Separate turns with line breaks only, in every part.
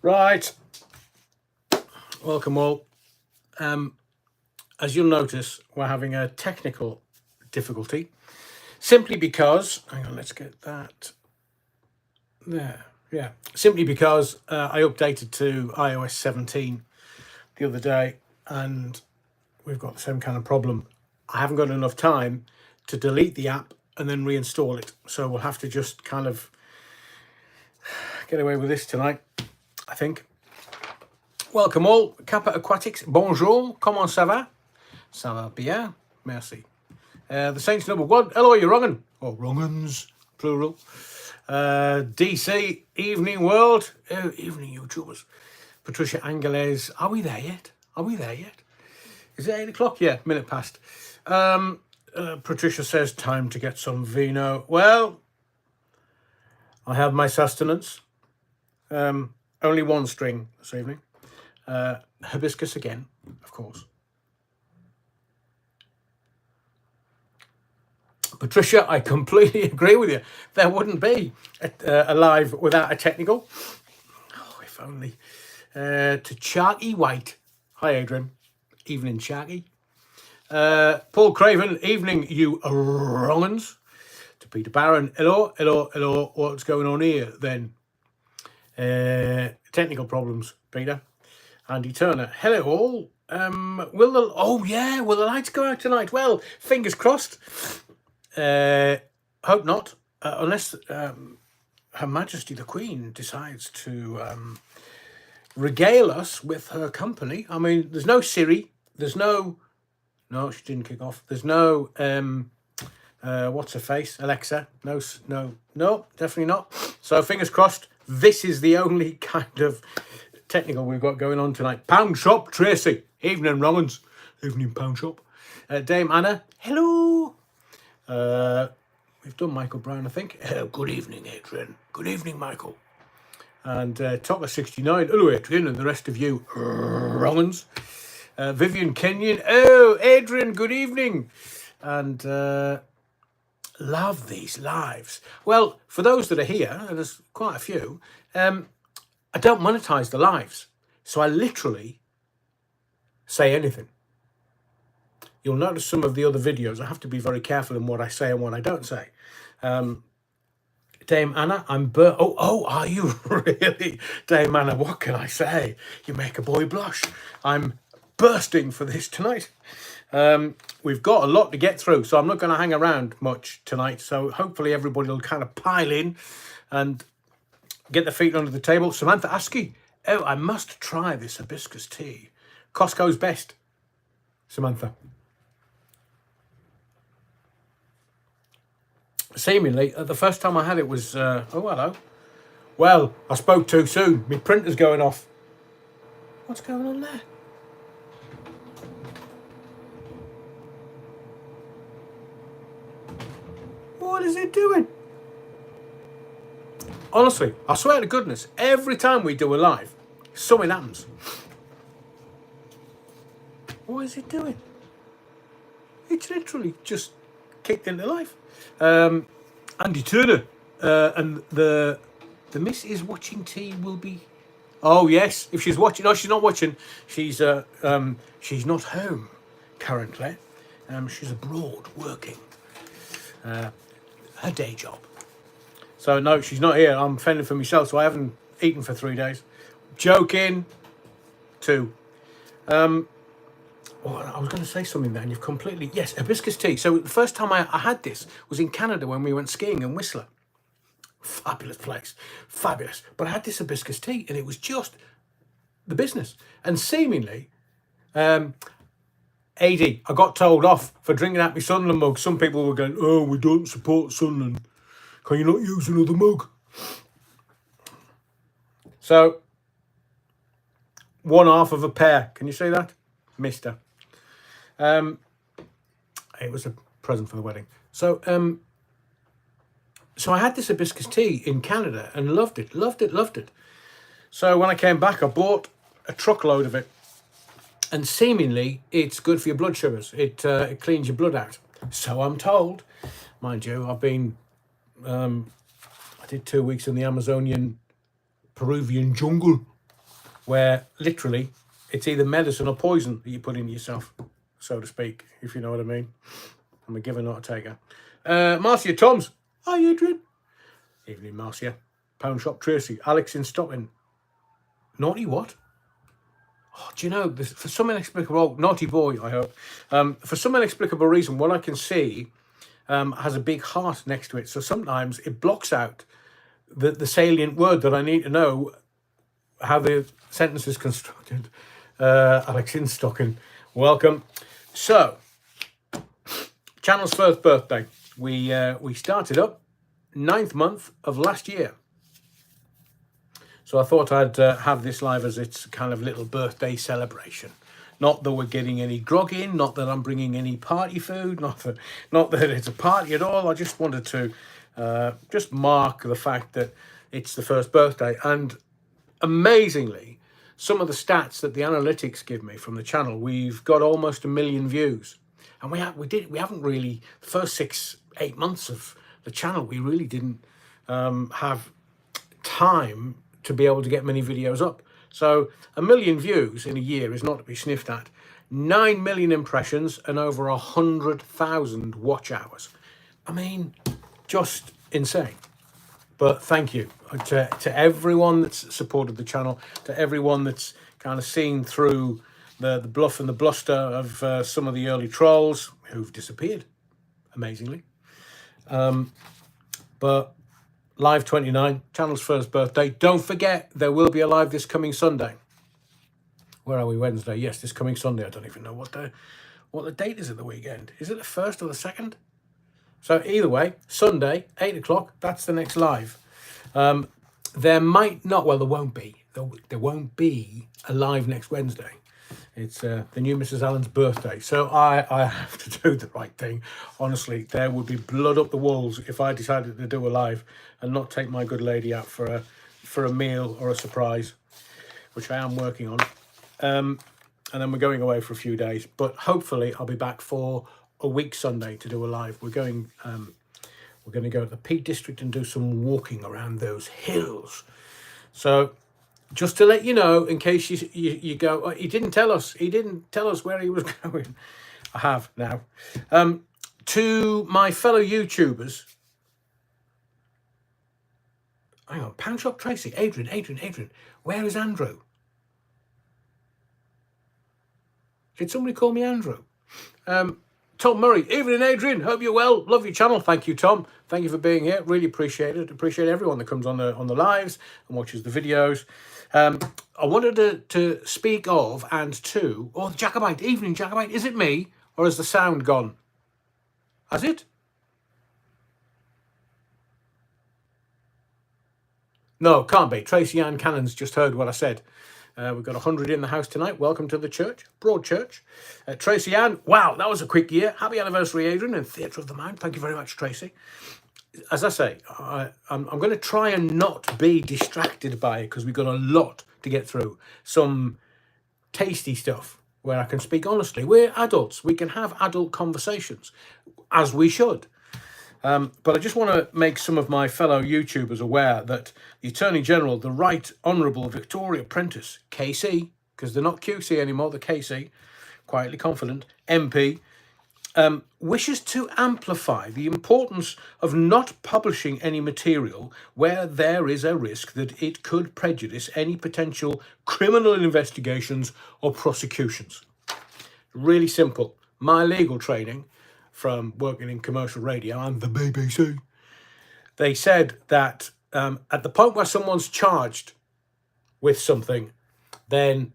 Right, welcome all. As you'll notice, we're having a technical difficulty simply because, hang on, let's get that there. Yeah, simply because I updated to iOS 17 the other day and we've got the same kind of problem. I haven't got enough time to delete the app and then reinstall it. So we'll have to just kind of get away with this tonight, I think. Welcome all. Kappa Aquatics, bonjour, comment ça va? Ça va bien, merci. The Saints number one, hello, you wrongin', or wrong'uns, plural. DC, evening world, evening YouTubers. Patricia Angeles, are we there yet? Is it 8 o'clock? Yeah, minute past. Patricia says, time to get some vino. Well, I have my sustenance. Only one string this evening. Hibiscus again, of course. Patricia, I completely agree with you. There wouldn't be a live without a technical. Oh, if only. To Sharky White. Hi, Adrian. Evening, Sharky. Paul Craven, evening, you wrong'uns. To Peter Barron, hello. What's going on here then? Technical problems, Peter. Andy Turner, hello all. Will the lights go out tonight? Well, fingers crossed. Hope not, unless Her Majesty the Queen decides to regale us with her company. I mean, there's no Siri. There's no she didn't kick off. There's no what's her face? Alexa. No, definitely not. So fingers crossed. This is the only kind of technical we've got going on tonight. Pound Shop, Tracy. Evening, Rollins. Evening, Pound Shop. Dame Anna. Hello. We've done Michael Brown, I think. Good evening, Adrian. Good evening, Michael. And Tocker69. Hello, Adrian, and the rest of you Rollins. Vivian Kenyon. Oh, Adrian, good evening. And love these lives. Well, for those that are here, and there's quite a few, I don't monetize the lives. So I literally say anything. You'll notice some of the other videos, I have to be very careful in what I say and what I don't say. Dame Anna, I'm are you really? Dame Anna, what can I say? You make a boy blush. I'm bursting for this tonight. We've got a lot to get through, so I'm not going to hang around much tonight. So hopefully everybody will kind of pile in and get their feet under the table. Samantha Askey, I must try this hibiscus tea. Costco's best. Samantha. Seemingly, the first time I had it was, hello. Well, I spoke too soon. My printer's going off. What's going on there? What is it doing? Honestly, I swear to goodness, every time we do a live, something happens. What is it doing? It's literally just kicked into life. Andy Turner and the miss is watching tea will be. Oh yes, if she's watching. No, she's not watching. She's not home currently. She's abroad working her day job. So no, she's not here. I'm fending for myself, so I haven't eaten for 3 days. Joking. 2. I was going to say something there, and you've completely... Yes, hibiscus tea. So the first time I had this was in Canada when we went skiing in Whistler. Fabulous place. Fabulous. But I had this hibiscus tea, and it was just the business. And seemingly, AD, I got told off for drinking out my Sunderland mug. Some people were going, oh, we don't support Sunderland. Can you not use another mug? So, 1/2 of a pear. Can you see that? Mister. It was a present for the wedding. So I had this hibiscus tea in Canada and loved it. So when I came back, I bought a truckload of it, and seemingly it's good for your blood sugars. It cleans your blood out. So I'm told. Mind you, I've been I did 2 weeks in the Amazonian Peruvian jungle. where literally it's either medicine or poison that you put in yourself, so to speak, if you know what I mean. I'm a giver, not a taker. Marcia Toms. Hi, Adrian. Evening, Marcia. Pound Shop Tracy. Alex in Stockton. Naughty what? Oh, do you know, for some inexplicable... naughty boy, I hope. For some inexplicable reason, what I can see has a big heart next to it. So sometimes it blocks out the salient word that I need to know how the sentence is constructed. Alex in Stockton. Welcome. So, channel's first birthday. We started up 9th month of last year. So I thought I'd have this live as its kind of little birthday celebration. Not that we're getting any grog in, not that I'm bringing any party food, not that it's a party at all. I just wanted to just mark the fact that it's the first birthday. And amazingly, some of the stats that the analytics give me from the channel, we've got almost 1 million views. And we haven't really, the first 6-8 months of the channel, we really didn't have time to be able to get many videos up. So 1 million views in a year is not to be sniffed at. 9 million impressions and over 100,000 watch hours. I mean, just insane. But thank you to everyone that's supported the channel, to everyone that's kind of seen through the bluff and the bluster of some of the early trolls who've disappeared, amazingly. But Live 29, channel's first birthday. Don't forget, there will be a live this coming Sunday. Where are we? Wednesday? Yes, this coming Sunday. I don't even know what the date is at the weekend. Is it the 1st or the 2nd? So either way, Sunday, 8 o'clock, that's the next live. There might not, well, there won't be. There won't be a live next Wednesday. It's the new Mrs. Allen's birthday. So I have to do the right thing. Honestly, there would be blood up the walls if I decided to do a live and not take my good lady out for a meal or a surprise, which I am working on. And then we're going away for a few days. But hopefully I'll be back for a week Sunday to do a live. We're going to go to the Peak District and do some walking around those hills. So just to let you know, in case you go, oh, he didn't tell us where he was going. I have now. To my fellow YouTubers, hang on, Pound Shop Tracy, Adrian, where is Andrew? Did somebody call me Andrew? Tom Murray, evening Adrian, hope you're well, love your channel. Thank you, Tom. Thank you for being here, really appreciate it. Appreciate everyone that comes on the lives and watches the videos. I wanted to speak of and to, oh, the Jacobite, evening Jacobite, is it me or has the sound gone? Has it? No, can't be. Tracy Ann Cannon's just heard what I said. We've got 100 in the house tonight. Welcome to the church, Broad Church. Tracy Ann, wow, that was a quick year. Happy anniversary, Adrian, and Theatre of the Mind. Thank you very much, Tracy. As I say, I'm going to try and not be distracted by it because we've got a lot to get through. Some tasty stuff where I can speak honestly. We're adults. We can have adult conversations, as we should. But I just want to make some of my fellow YouTubers aware that the Attorney General, the Right Honourable Victoria Prentice, KC, because they're not QC anymore, they're KC, quietly confident, MP, wishes to amplify the importance of not publishing any material where there is a risk that it could prejudice any potential criminal investigations or prosecutions. Really simple. My legal training from working in commercial radio and the BBC, they said that at the point where someone's charged with something, then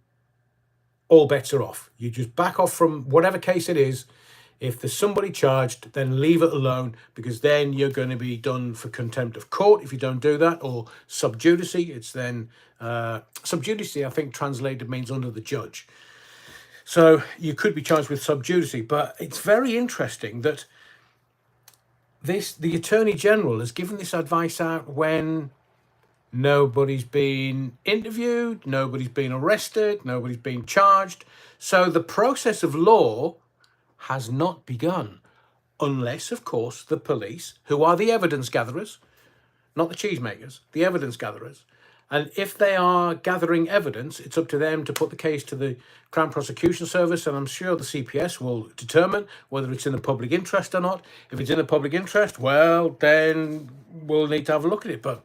all bets are off. You just back off from whatever case it is. If there's somebody charged, then leave it alone, because then you're going to be done for contempt of court if you don't do that, or sub judice. It's then sub judice, I think translated means under the judge. So you could be charged with sub judice. But it's very interesting that the Attorney General has given this advice out when nobody's been interviewed, nobody's been arrested, nobody's been charged. So the process of law has not begun, unless, of course, the police, who are the evidence gatherers, not the cheesemakers, the evidence gatherers, And if they are gathering evidence, it's up to them to put the case to the Crown Prosecution Service, and I'm sure the CPS will determine whether it's in the public interest or not. If it's in the public interest, well, then we'll need to have a look at it. But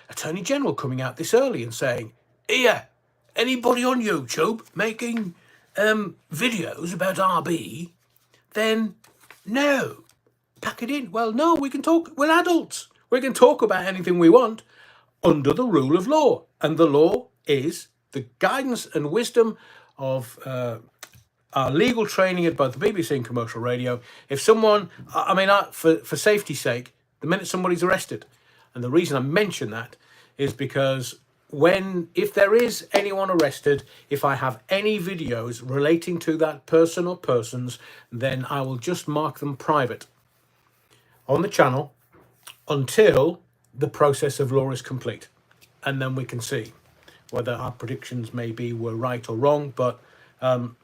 Attorney General coming out this early and saying, here, anybody on YouTube making videos about RB, then no, pack it in. Well, no, we can talk. We're adults. We can talk about anything we want under the rule of law. And the law is the guidance and wisdom of our legal training at both the BBC and commercial radio. If someone, for safety's sake, the minute somebody's arrested, and the reason I mention that is because if there is anyone arrested, if I have any videos relating to that person or persons, then I will just mark them private on the channel until the process of law is complete. And then we can see whether our predictions maybe were right or wrong. But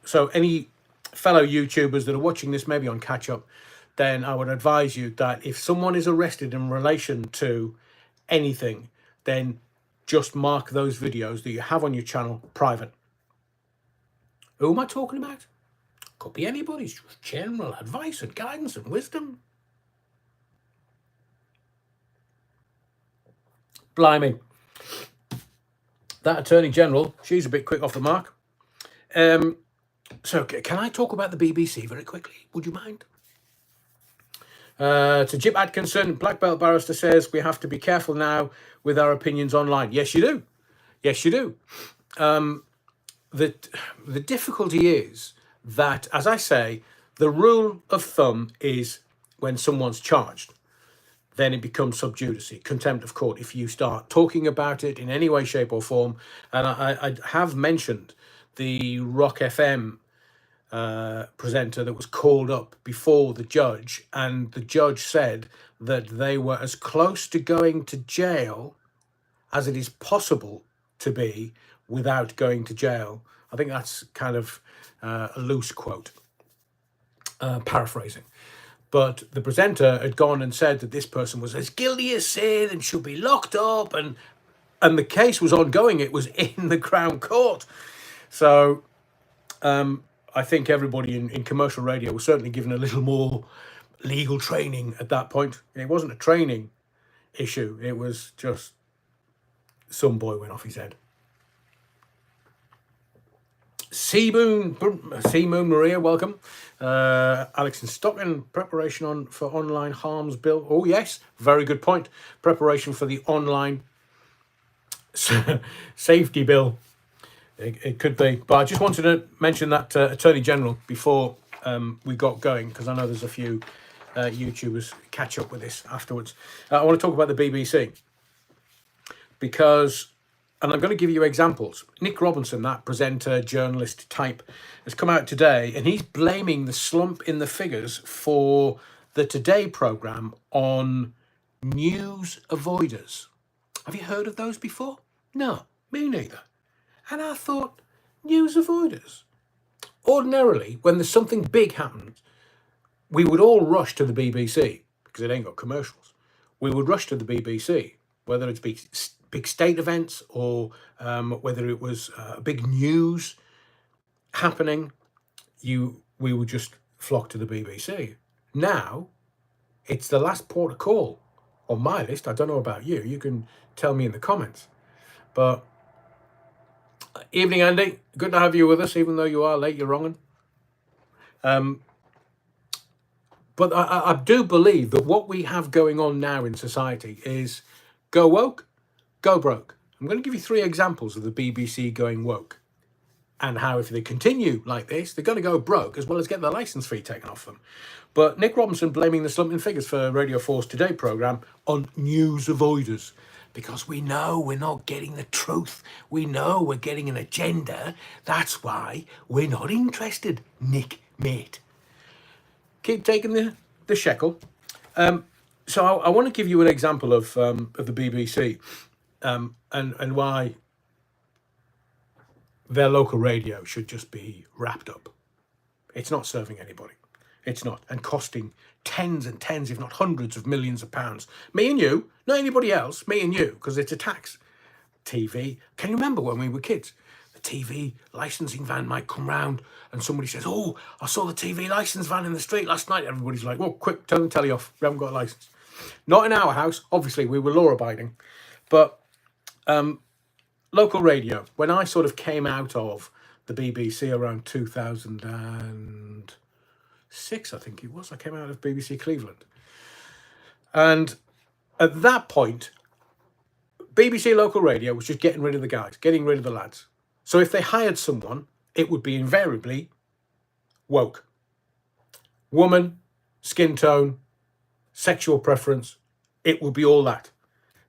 so any fellow YouTubers that are watching this, maybe on catch up, then I would advise you that if someone is arrested in relation to anything, then just mark those videos that you have on your channel private. Who am I talking about? Could be anybody's just general advice and guidance and wisdom. Blimey. That Attorney General, she's a bit quick off the mark. So can I talk about the BBC very quickly? Would you mind? To Jip Atkinson, Black Belt Barrister says we have to be careful now with our opinions online. Yes, you do. Yes, you do. The difficulty is that, as I say, the rule of thumb is when someone's charged, then it becomes sub judice, contempt of court, if you start talking about it in any way, shape or form. And I have mentioned the Rock FM presenter that was called up before the judge, and the judge said that they were as close to going to jail as it is possible to be without going to jail. I think that's kind of a loose quote, paraphrasing. But the presenter had gone and said that this person was as guilty as sin and should be locked up, and the case was ongoing. It was in the Crown Court. So I think everybody in commercial radio was certainly given a little more legal training at that point. It wasn't a training issue. It was just some boy went off his head. Sea Moon Maria, welcome. Alex in Stockton, preparation for online harms bill. Oh yes, very good point. Preparation for the online safety bill. It could be, but I just wanted to mention that Attorney General before we got going, because I know there's a few YouTubers catch up with this afterwards. I want to talk about the BBC because, and I'm going to give you examples. Nick Robinson, that presenter, journalist type, has come out today and he's blaming the slump in the figures for the Today programme on news avoiders. Have you heard of those before? No, me neither. And I thought, news avoiders. Ordinarily, when there's something big happens, we would all rush to the BBC because it ain't got commercials. We would rush to the BBC, whether it's big state events or whether it was big news happening. We would just flock to the BBC. Now, it's the last port of call on my list. I don't know about you. You can tell me in the comments. But evening, Andy. Good to have you with us, even though you are late. You're wrong. But I do believe that what we have going on now in society is go woke, go broke. I'm going to give you 3 examples of the BBC going woke and how if they continue like this, they're going to go broke as well as get their licence fee taken off them. But Nick Robinson blaming the slumping figures for Radio 4's Today programme on news avoiders. Because we know we're not getting the truth. We know we're getting an agenda. That's why we're not interested, Nick, mate. Keep taking the shekel. So I want to give you an example of the BBC and why their local radio should just be wrapped up. It's not serving anybody. It's not. And costing tens and tens, if not hundreds of millions of pounds. Me and you, not anybody else, me and you, because it's a tax. TV. Can you remember when we were kids? The TV licensing van might come round and somebody says, oh, I saw the TV license van in the street last night. Everybody's like, well, quick, turn the telly off. We haven't got a license. Not in our house. Obviously, we were law-abiding. But local radio, when I sort of came out of the BBC around 2006, I think it was, I came out of BBC Cleveland. And at that point, BBC local radio was just getting rid of the guys, getting rid of the lads. So if they hired someone, it would be invariably woke. Woman, skin tone, sexual preference, it would be all that.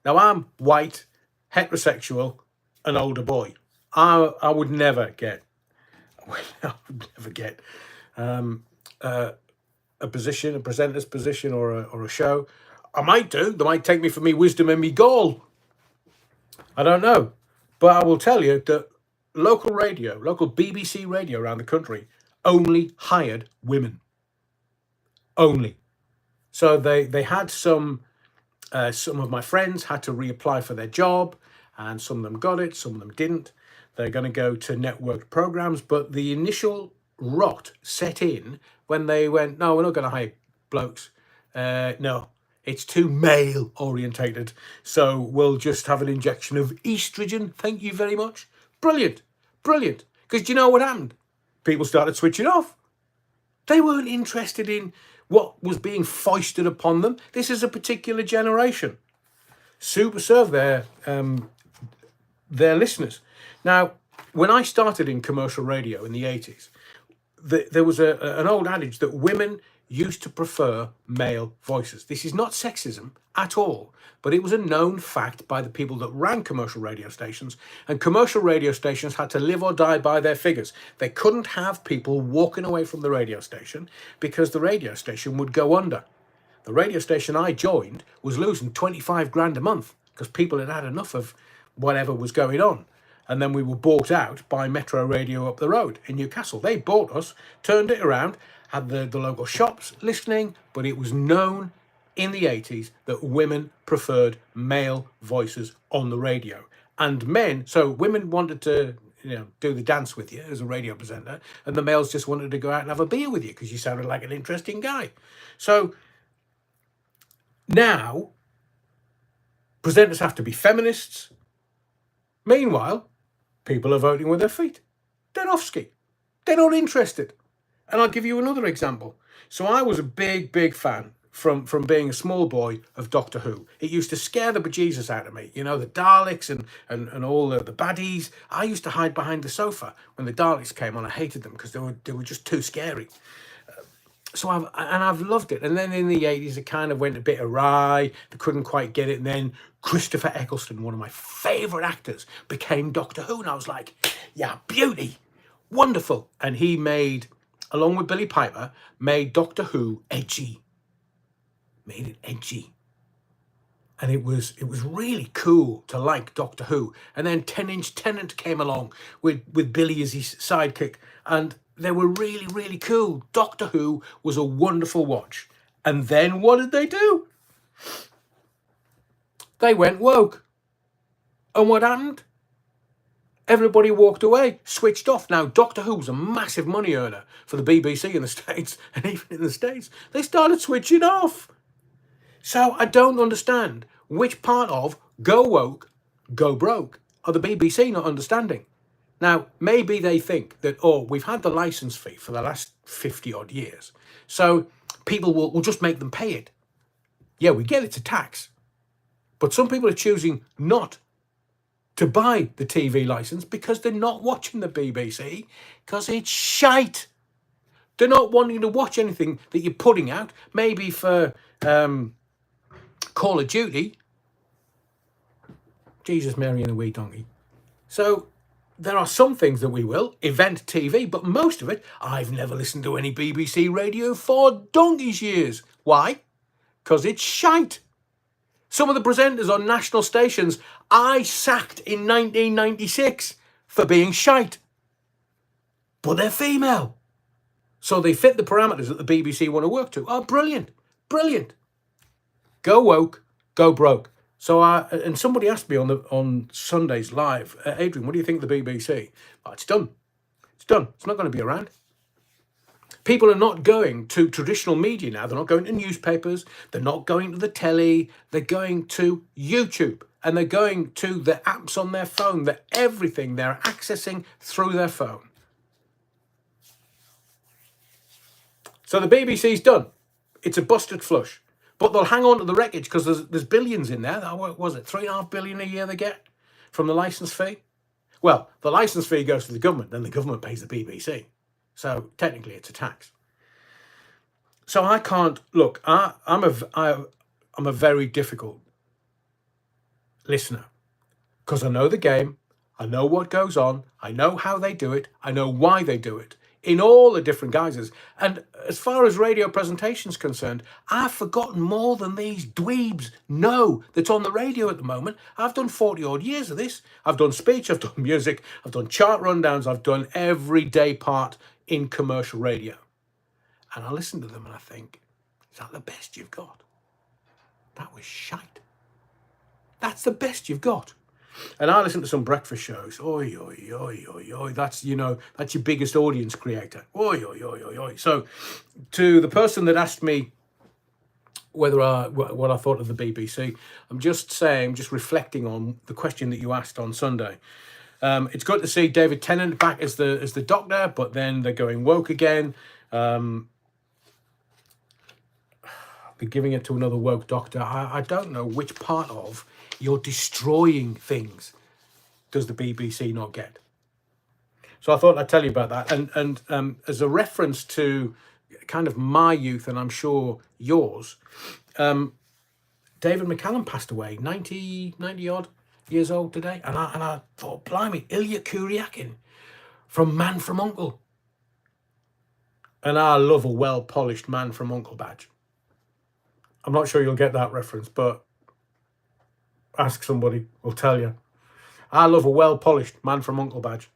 Now I'm white, heterosexual, an older boy. I would never get a position, a presenter's position or a show. I might do. They might take me for me wisdom and me gall. I don't know. But I will tell you that local radio, local BBC radio around the country only hired women. Only. So they had some of my friends had to reapply for their job, and some of them got it, some of them didn't. They're going to go to networked programs, but the initial rot set in when they went, no, we're not going to hire blokes. No, it's too male orientated. So we'll just have an injection of estrogen. Thank you very much. Brilliant. Brilliant. Because do you know what happened? People started switching off. They weren't interested in what was being foisted upon them. This is a particular generation. Super serve their listeners. Now, when I started in commercial radio in the 80s, there was an old adage that women used to prefer male voices. This is not sexism at all, but it was a known fact by the people that ran commercial radio stations, and commercial radio stations had to live or die by their figures. They couldn't have people walking away from the radio station because the radio station would go under. The radio station I joined was losing 25 grand a month because people had had enough of whatever was going on. And then we were bought out by Metro Radio up the road in Newcastle. They bought us, turned it around, had the local shops listening, but it was known in the 80s that women preferred male voices on the radio. And men, so women wanted to, do the dance with you as a radio presenter, and the males just wanted to go out and have a beer with you because you sounded like an interesting guy. So now, presenters have to be feminists. Meanwhile, people are voting with their feet. They're off-ski. They're not interested. And I'll give you another example. So I was a big, big fan from being a small boy of Doctor Who. It used to scare the bejesus out of me. The Daleks and all the baddies. I used to hide behind the sofa when the Daleks came on. I hated them because they were just too scary. So I've loved it. And then in the 80s, it kind of went a bit awry. They couldn't quite get it. And then Christopher Eccleston, one of my favourite actors, became Doctor Who. And I was like, yeah, beauty. Wonderful. And he made, along with Billy Piper, made Doctor Who edgy. Made it edgy. And it was really cool to like Doctor Who. And then 10-inch Tennant came along with Billy as his sidekick. And they were really, really cool. Doctor Who was a wonderful watch. And then what did they do? They went woke. And what happened? Everybody walked away, switched off. Now, Doctor Who was a massive money earner for the BBC in the States. And even in the States, they started switching off. So I don't understand which part of go woke, go broke are the BBC not understanding. Now, maybe they think that, we've had the license fee for the last 50 odd years, so people will just make them pay it. Yeah, we get it's a tax. But some people are choosing not to buy the TV license because they're not watching the BBC because it's shite. They're not wanting to watch anything that you're putting out, maybe for Call of Duty. Jesus, Mary and a wee donkey. So there are some things that we will, event TV, but most of it, I've never listened to any BBC radio for donkey's years. Why? Because it's shite. Some of the presenters on national stations I sacked in 1996 for being shite. But they're female. So they fit the parameters that the BBC want to work to. Oh, brilliant. Brilliant. Go woke, go broke. So and somebody asked me on Sundays live, Adrian, what do you think of the BBC? Oh, it's done. It's done. It's not going to be around. People are not going to traditional media now. They're not going to newspapers. They're not going to the telly. They're going to YouTube. And they're going to the apps on their phone. That everything they're accessing through their phone. So the BBC's done. It's a busted flush. But they'll hang on to the wreckage because there's billions in there. What was it? 3.5 billion a year they get from the license fee? Well, the license fee goes to the government, then the government pays the BBC. So technically it's a tax. So I can't look. I'm a very difficult listener because I know the game. I know what goes on. I know how they do it. I know why they do it in all the different guises. And as far as radio presentation's concerned, I've forgotten more than these dweebs know that's on the radio at the moment. I've done 40 odd years of this. I've done speech, I've done music, I've done chart rundowns, I've done every day part in commercial radio. And I listen to them and I think, is that the best you've got? That was shite. That's the best you've got. And I listen to some breakfast shows. Oi, oi, oi, oi, oi. That's your biggest audience creator. Oi, oi, oi, oi, oi. So to the person that asked me what I thought of the BBC, I'm just reflecting on the question that you asked on Sunday. It's good to see David Tennant back as the Doctor, but then they're going woke again. They're giving it to another woke Doctor. I don't know which part of you're destroying things does the BBC not get. So I thought I'd tell you about that. And as a reference to kind of my youth, and I'm sure yours, David McCallum passed away, 90 odd years old today. And I thought, blimey, Ilya Kuryakin from Man from U.N.C.L.E. And I love a well-polished Man from U.N.C.L.E. badge. I'm not sure you'll get that reference, but ask somebody, will tell you. I love a well-polished Man from U.N.C.L.E. badge.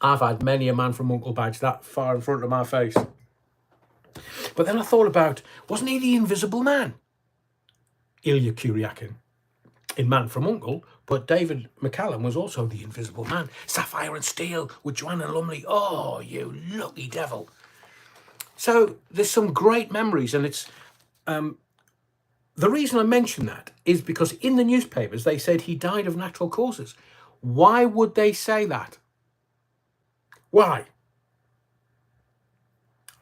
I've had many a Man from U.N.C.L.E. badge that far in front of my face. But then I thought about, wasn't he the Invisible Man? Ilya Kuryakin in Man from U.N.C.L.E., but David McCallum was also the Invisible Man. Sapphire and Steel with Joanna Lumley. Oh, you lucky devil. So there's some great memories, and it's the reason I mention that is because in the newspapers they said he died of natural causes. Why would they say that? Why?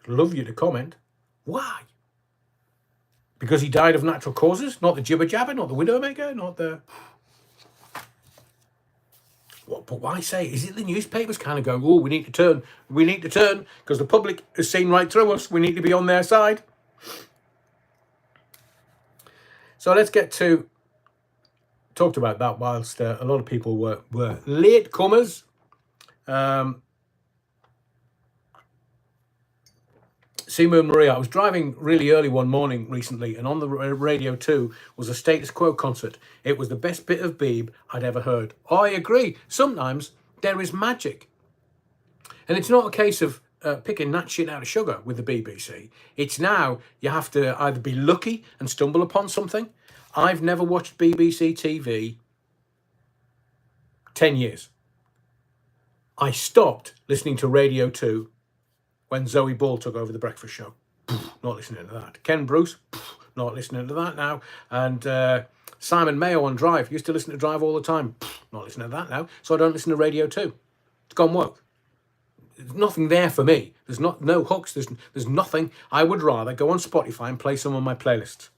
I'd love you to comment. Why? Because he died of natural causes? Not the jibber jabber, not the widowmaker, not the... What? But why say? Is it the newspapers kind of going, oh, we need to turn, because the public has seen right through us. We need to be on their side. So let's get to talked about that whilst a lot of people were late comers. Seamoon Maria, I was driving really early one morning recently, and on the radio 2 was a Status Quo concert. It was the best bit of Beeb I'd ever heard. I agree. Sometimes there is magic. And it's not a case of picking that shit out of sugar with the BBC. It's now you have to either be lucky and stumble upon something. I've never watched BBC TV 10 years. I stopped listening to Radio 2 when Zoe Ball took over the breakfast show. Not listening to that. Ken Bruce, not listening to that now. And Simon Mayo on Drive, used to listen to Drive all the time. Not listening to that now. So I don't listen to Radio 2. It's gone woke. There's nothing there for me. There's no hooks. There's nothing. I would rather go on Spotify and play some of my playlists.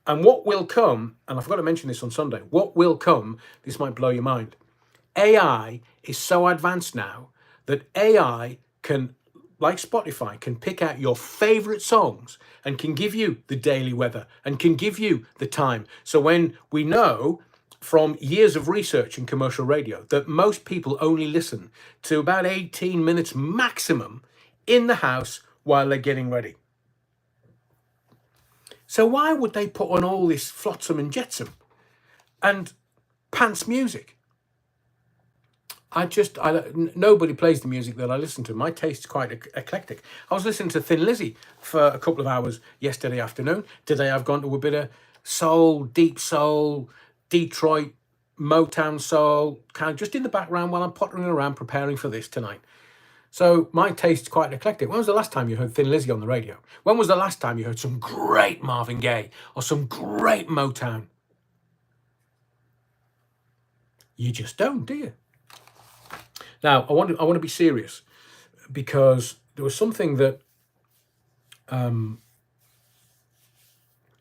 And what will come, and I forgot to mention this on Sunday, what will come, this might blow your mind. AI is so advanced now that AI can, like Spotify, can pick out your favorite songs and can give you the daily weather and can give you the time. So when we know from years of research in commercial radio that most people only listen to about 18 minutes maximum in the house while they're getting ready. So why would they put on all this flotsam and jetsam and pants music? Nobody plays the music that I listen to. My taste's quite eclectic. I was listening to Thin Lizzy for a couple of hours yesterday afternoon. Today I've gone to a bit of soul, deep soul, Detroit, Motown soul, kind of just in the background while I'm pottering around preparing for this tonight. So my taste's quite eclectic. When was the last time you heard Thin Lizzy on the radio? When was the last time you heard some great Marvin Gaye or some great Motown? You just don't, do you? Now, I want to be serious, because there was something that a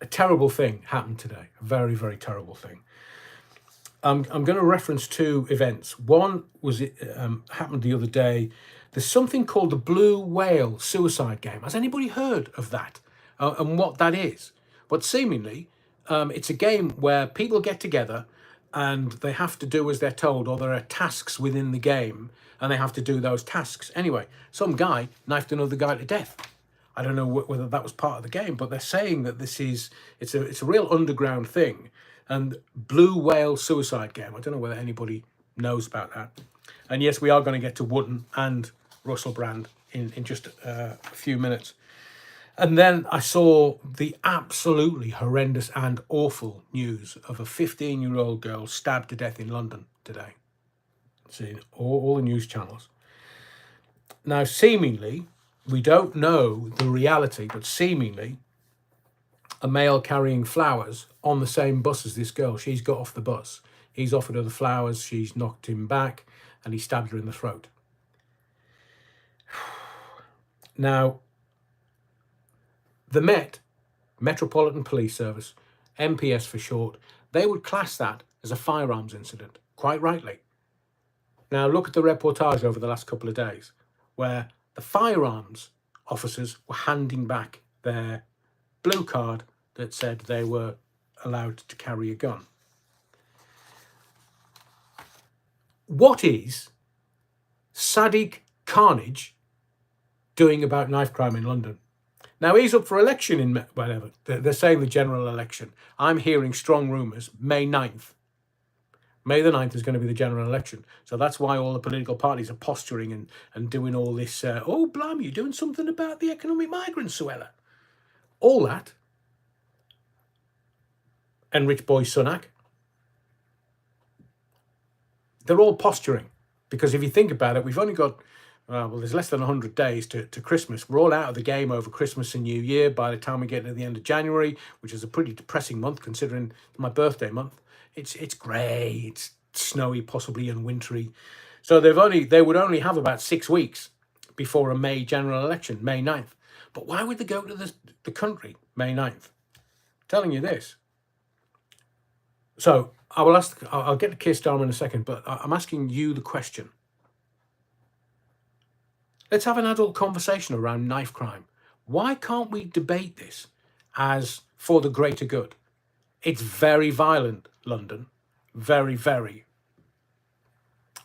terrible thing happened today. A very, very terrible thing. I'm going to reference two events. One was happened the other day. There's something called the Blue Whale suicide game. Has anybody heard of that and what that is? But seemingly, it's a game where people get together and they have to do as they're told, or there are tasks within the game and they have to do those tasks. Anyway, some guy knifed another guy to death. I don't know whether that was part of the game, but they're saying that it's a real underground thing. And Blue Whale suicide game. I don't know whether anybody knows about that. And yes, we are going to get to Wootton and Russell Brand in just a few minutes. And then I saw the absolutely horrendous and awful news of a 15-year-old girl stabbed to death in London today. See, all the news channels. Now, seemingly, we don't know the reality, but seemingly, a male carrying flowers on the same bus as this girl. She's got off the bus. He's offered her the flowers. She's knocked him back, and he stabbed her in the throat. Now, the Metropolitan Police Service, MPS for short, they would class that as a firearms incident, quite rightly. Now, look at the reportage over the last couple of days, where the firearms officers were handing back their blue card that said they were allowed to carry a gun. What is Sadiq Carnage doing about knife crime in London? Now, he's up for election in whatever. They're saying the general election. I'm hearing strong rumours, May 9th. May the 9th is going to be the general election. So that's why all the political parties are posturing and doing all this, oh, blimey, you're doing something about the economic migrants, Suella. All that. And Rich Boy Sunak. They're all posturing. Because if you think about it, we've only got, there's less than 100 days to Christmas. We're all out of the game over Christmas and New Year by the time we get to the end of January, which is a pretty depressing month considering my birthday month. It's grey, it's snowy, possibly, and wintry. So they would only have about 6 weeks before a May general election, May 9th. But why would they go to the country May 9th? I'm telling you this. So I'll get to Keir Starmer in a second, but I'm asking you the question. Let's have an adult conversation around knife crime. Why can't we debate this as for the greater good? It's very violent, London. Very, very.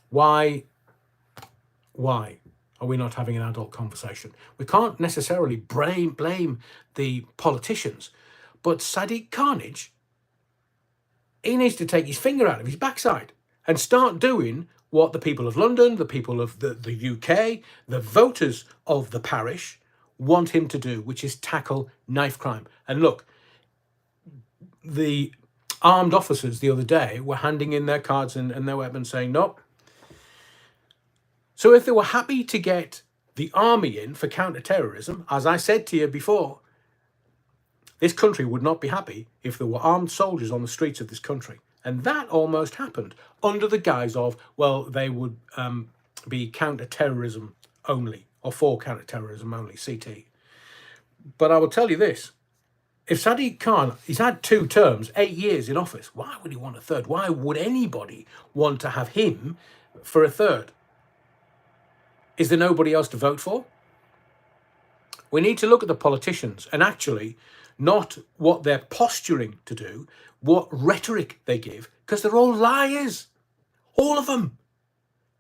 Why are we not having an adult conversation? We can't necessarily blame the politicians, but Sadiq Carnage, he needs to take his finger out of his backside and start doing what the people of London, the people of the UK, the voters of the parish want him to do, which is tackle knife crime. And look, the armed officers the other day were handing in their cards and their weapons saying, no. So if they were happy to get the army in for counter-terrorism, as I said to you before, this country would not be happy if there were armed soldiers on the streets of this country. And that almost happened under the guise of, well, they would be counter-terrorism only, or for counter-terrorism only, CT. But I will tell you this. If Sadiq Khan, he's had 2 terms, 8 years in office, why would he want a third? Why would anybody want to have him for a third? Is there nobody else to vote for? We need to look at the politicians and actually not what they're posturing to do, what rhetoric they give, because they're all liars. All of them.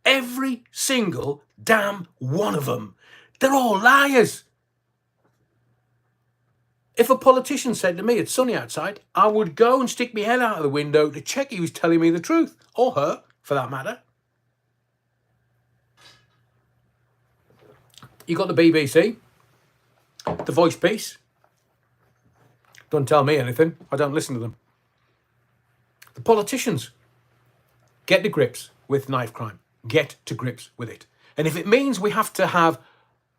Every single damn one of them. They're all liars. If a politician said to me, it's sunny outside, I would go and stick my head out of the window to check he was telling me the truth, or her, for that matter. You got the BBC, the Voice piece. Don't tell me anything. I don't listen to them. The politicians. Get to grips with knife crime. Get to grips with it. And if it means we have to have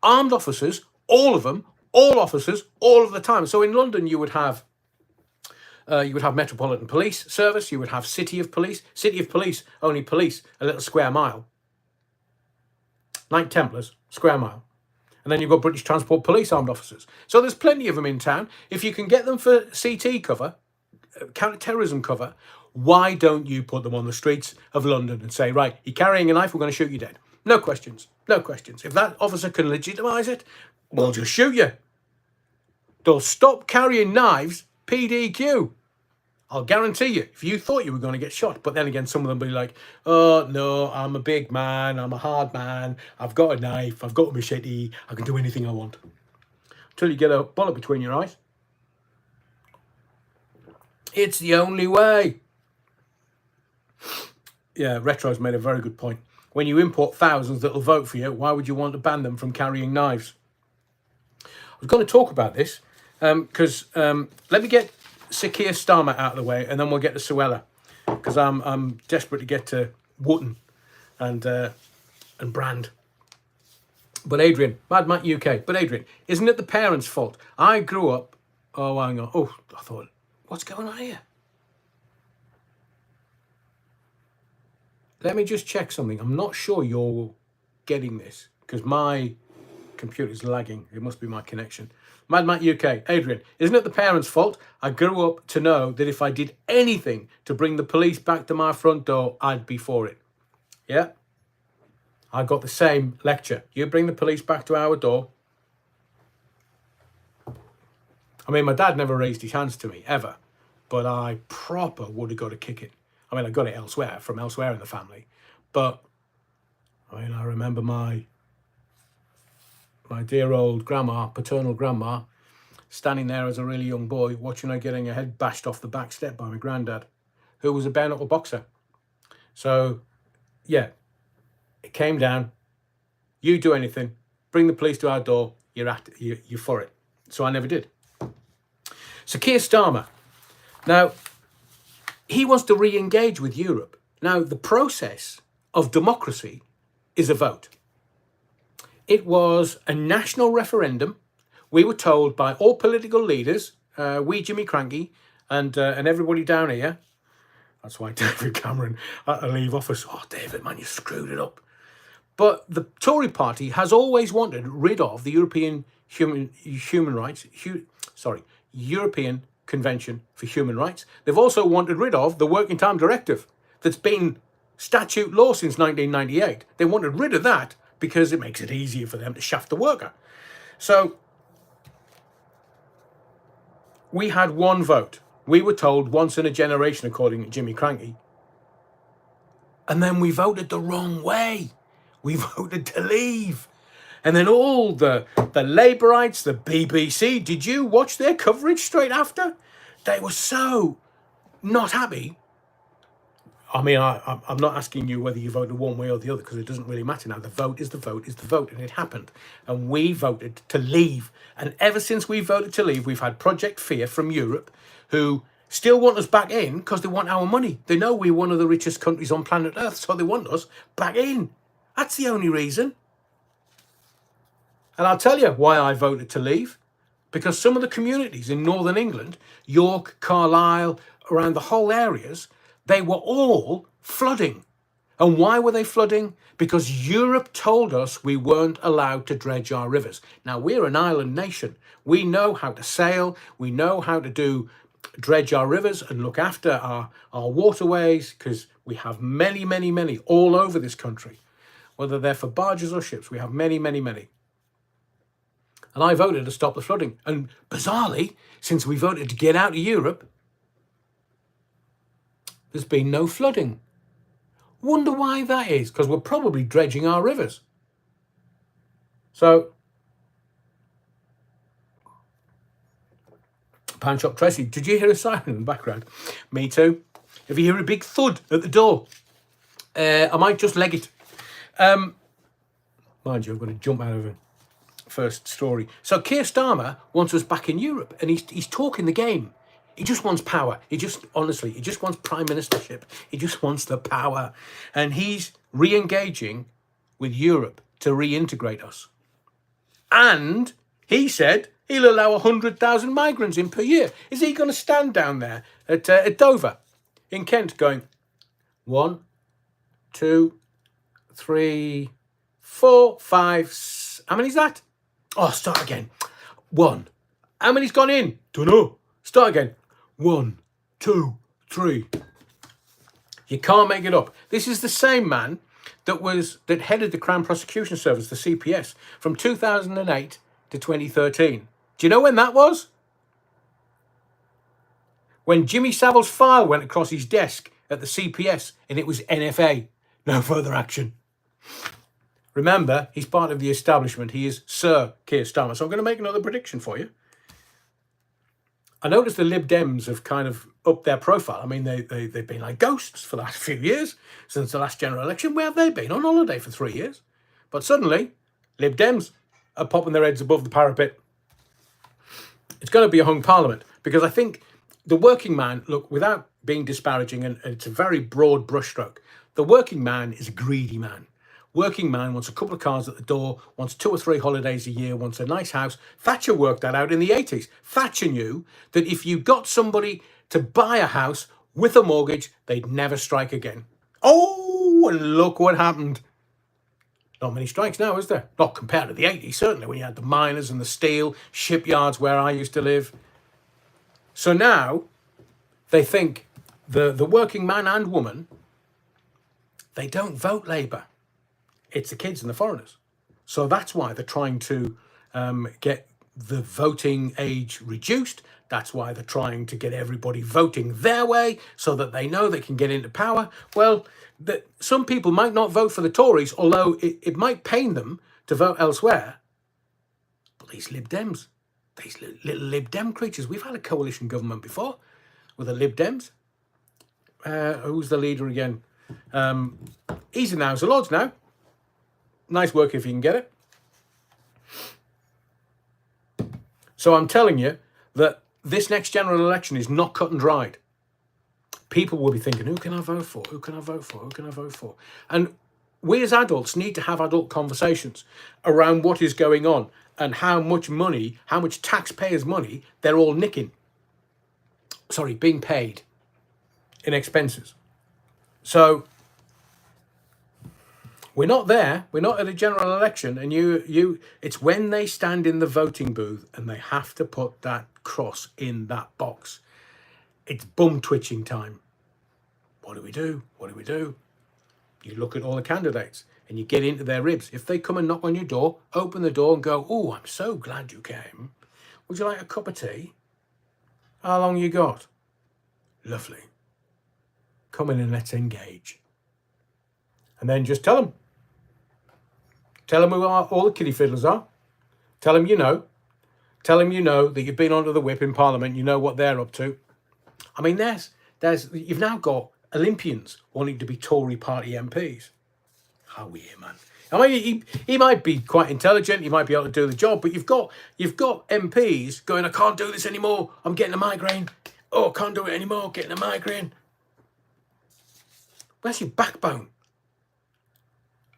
armed officers, all of them, all officers, all of the time. So in London, you would have Metropolitan Police Service. You would have City of Police. City of Police only police a little square mile. Knight Templars, square mile. And then you've got British Transport Police armed officers. So there's plenty of them in town. If you can get them for CT cover, counter-terrorism cover, why don't you put them on the streets of London and say, right, you're carrying a knife, we're going to shoot you dead. No questions. No questions. If that officer can legitimise it, we'll just shoot you. They'll stop carrying knives, PDQ. I'll guarantee you, if you thought you were going to get shot, but then again, some of them will be like, oh, no, I'm a big man, I'm a hard man, I've got a knife, I've got a machete, I can do anything I want. Until you get a bullet between your eyes. It's the only way. Yeah, Retro's made a very good point. When you import thousands that will vote for you, why would you want to ban them from carrying knives? I was going to talk about this because let me get Sir Keir Starmer out of the way, and then we'll get to Suella, because I'm desperate to get to Wootton and Brand. But Adrian, Mad Matt UK. But Adrian, isn't it the parents' fault? I grew up. Oh, hang on. Oh, I thought, what's going on here? Let me just check something. I'm not sure you're getting this because my computer's lagging. It must be my connection. Mad Matt UK. Adrian, isn't it the parents' fault? I grew up to know that if I did anything to bring the police back to my front door, I'd be for it. Yeah? I got the same lecture. You bring the police back to our door. I mean, my dad never raised his hands to me, ever. But I proper would have got to kick it. I mean, I got it elsewhere, from elsewhere in the family. But, I mean, I remember my dear old grandma, paternal grandma, standing there as a really young boy, watching her getting her head bashed off the back step by my granddad, who was a bare knuckle boxer. So, yeah, it came down. You do anything, bring the police to our door, you're for it. So I never did. So Keir Starmer. Now, he wants to re-engage with Europe. Now, the process of democracy is a vote. It was a national referendum. We were told by all political leaders, we Jimmy Cranky and everybody down here. That's why David Cameron had to leave office. Oh, David, man, you screwed it up. But the Tory party has always wanted rid of the European European Convention for Human Rights. They've also wanted rid of the Working Time Directive that's been statute law since 1998. They wanted rid of that because it makes it easier for them to shaft the worker. So we had one vote. We were told once in a generation, according to Jimmy Cranky. And then we voted the wrong way. We voted to leave. And then all the Labourites, the BBC, did you watch their coverage straight after? They were so not happy. I mean, I'm not asking you whether you voted one way or the other, because it doesn't really matter now. The vote is the vote is the vote, and it happened. And we voted to leave. And ever since we voted to leave, we've had Project Fear from Europe, who still want us back in because they want our money. They know we're one of the richest countries on planet Earth, so they want us back in. That's the only reason. And I'll tell you why I voted to leave. Because some of the communities in Northern England, York, Carlisle, around the whole areas, they were all flooding. And why were they flooding? Because Europe told us we weren't allowed to dredge our rivers. Now, we're an island nation. We know how to sail. We know how to dredge our rivers and look after our waterways, because we have many, many, many all over this country. Whether they're for barges or ships, we have many, many, many. And I voted to stop the flooding. And bizarrely, since we voted to get out of Europe, there's been no flooding. Wonder why that is, because we're probably dredging our rivers. So, Pan Shop Tracy, did you hear a siren in the background? Me too. If you hear a big thud at the door, I might just leg it. Mind you, I'm going to jump out of it. first story. So Keir Starmer wants us back in Europe, and he's talking the game. He just wants power. He just wants prime ministership. He just wants the power. And he's re-engaging with Europe to reintegrate us. And he said he'll allow 100,000 migrants in per year. Is he going to stand down there at Dover in Kent going, 1, 2, 3, 4, 5, how many's that? Oh, start again. 1. How many's gone in? Don't know. Start again. 1, 2, 3. You can't make it up. This is the same man that headed the Crown Prosecution Service, the CPS, from 2008 to 2013. Do you know when that was? When Jimmy Savile's file went across his desk at the CPS, and it was NFA. No further action. Remember, he's part of the establishment. He is Sir Keir Starmer. So I'm going to make another prediction for you. I noticed the Lib Dems have kind of upped their profile. I mean, they've been like ghosts for the last few years, since the last general election. Where have they been? On holiday for 3 years. But suddenly, Lib Dems are popping their heads above the parapet. It's going to be a hung parliament, because I think the working man, look, without being disparaging, and it's a very broad brushstroke, the working man is a greedy man. Working man wants a couple of cars at the door, wants 2 or 3 holidays a year, wants a nice house. Thatcher worked that out in the 80s. Thatcher knew that if you got somebody to buy a house with a mortgage, they'd never strike again. Oh, and look what happened. Not many strikes now, is there? Not compared to the 80s, certainly, when you had the miners and the steel, shipyards where I used to live. So now they think the working man and woman, they don't vote Labour. It's the kids and the foreigners. So that's why they're trying to get the voting age reduced. That's why they're trying to get everybody voting their way so that they know they can get into power. Well, some people might not vote for the Tories, although it might pain them to vote elsewhere. But these Lib Dems, these little Lib Dem creatures, we've had a coalition government before with the Lib Dems. Who's the leader again? He's in the House of Lords now. Nice work if you can get it. So I'm telling you that this next general election is not cut and dried. People will be thinking, who can I vote for? Who can I vote for? Who can I vote for? And we as adults need to have adult conversations around what is going on and how much money, how much taxpayers' money they're all nicking. Sorry, being paid in expenses. So we're not there. We're not at a general election, and it's when they stand in the voting booth and they have to put that cross in that box. It's bum twitching time. What do we do? What do we do? You look at all the candidates and you get into their ribs. If they come and knock on your door, open the door and go, oh, I'm so glad you came. Would you like a cup of tea? How long you got? Lovely. Come in and let's engage. And then just tell them. Tell them who all the kiddie fiddlers are. Tell them you know. Tell them you know that you've been under the whip in Parliament. You know what they're up to. I mean, you've now got Olympians wanting to be Tory party MPs. How weird, man. I mean, he might be quite intelligent. He might be able to do the job, but you've got MPs going, I can't do this anymore. I'm getting a migraine. Oh, I can't do it anymore. Getting a migraine. Where's your backbone?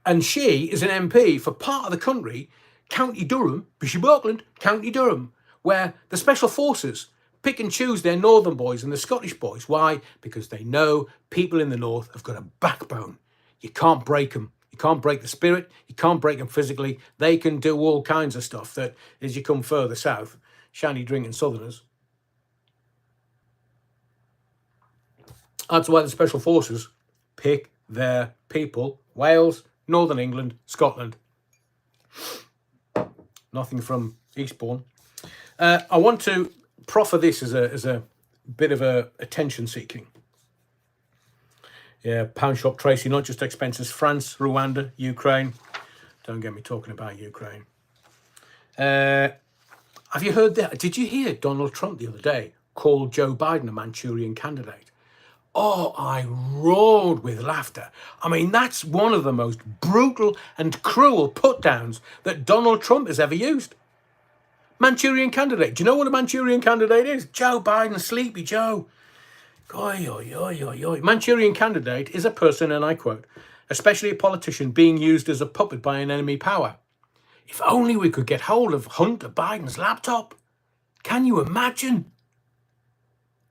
And she is an MP for part of the country, County Durham, Bishop Auckland, County Durham, where the Special Forces pick and choose their northern boys and the Scottish boys. Why? Because they know people in the north have got a backbone. You can't break them. You can't break the spirit. You can't break them physically. They can do all kinds of stuff that, as you come further south, shiny drinking southerners. That's why the Special Forces pick their people. Wales, Northern England, Scotland. Nothing from Eastbourne. I want to proffer this as a bit of a attention seeking. Yeah, Pound Shop Tracy, not just expenses. France, Rwanda, Ukraine. Don't get me talking about Ukraine. Have you heard that? Did you hear Donald Trump the other day call Joe Biden a Manchurian candidate? Oh, I roared with laughter. I mean, that's one of the most brutal and cruel put-downs that Donald Trump has ever used. Manchurian Candidate. Do you know what a Manchurian Candidate is? Joe Biden, Sleepy Joe. Oi, oi, oi, oi, oi. Manchurian Candidate is a person, and I quote, especially a politician, being used as a puppet by an enemy power. If only we could get hold of Hunter Biden's laptop. Can you imagine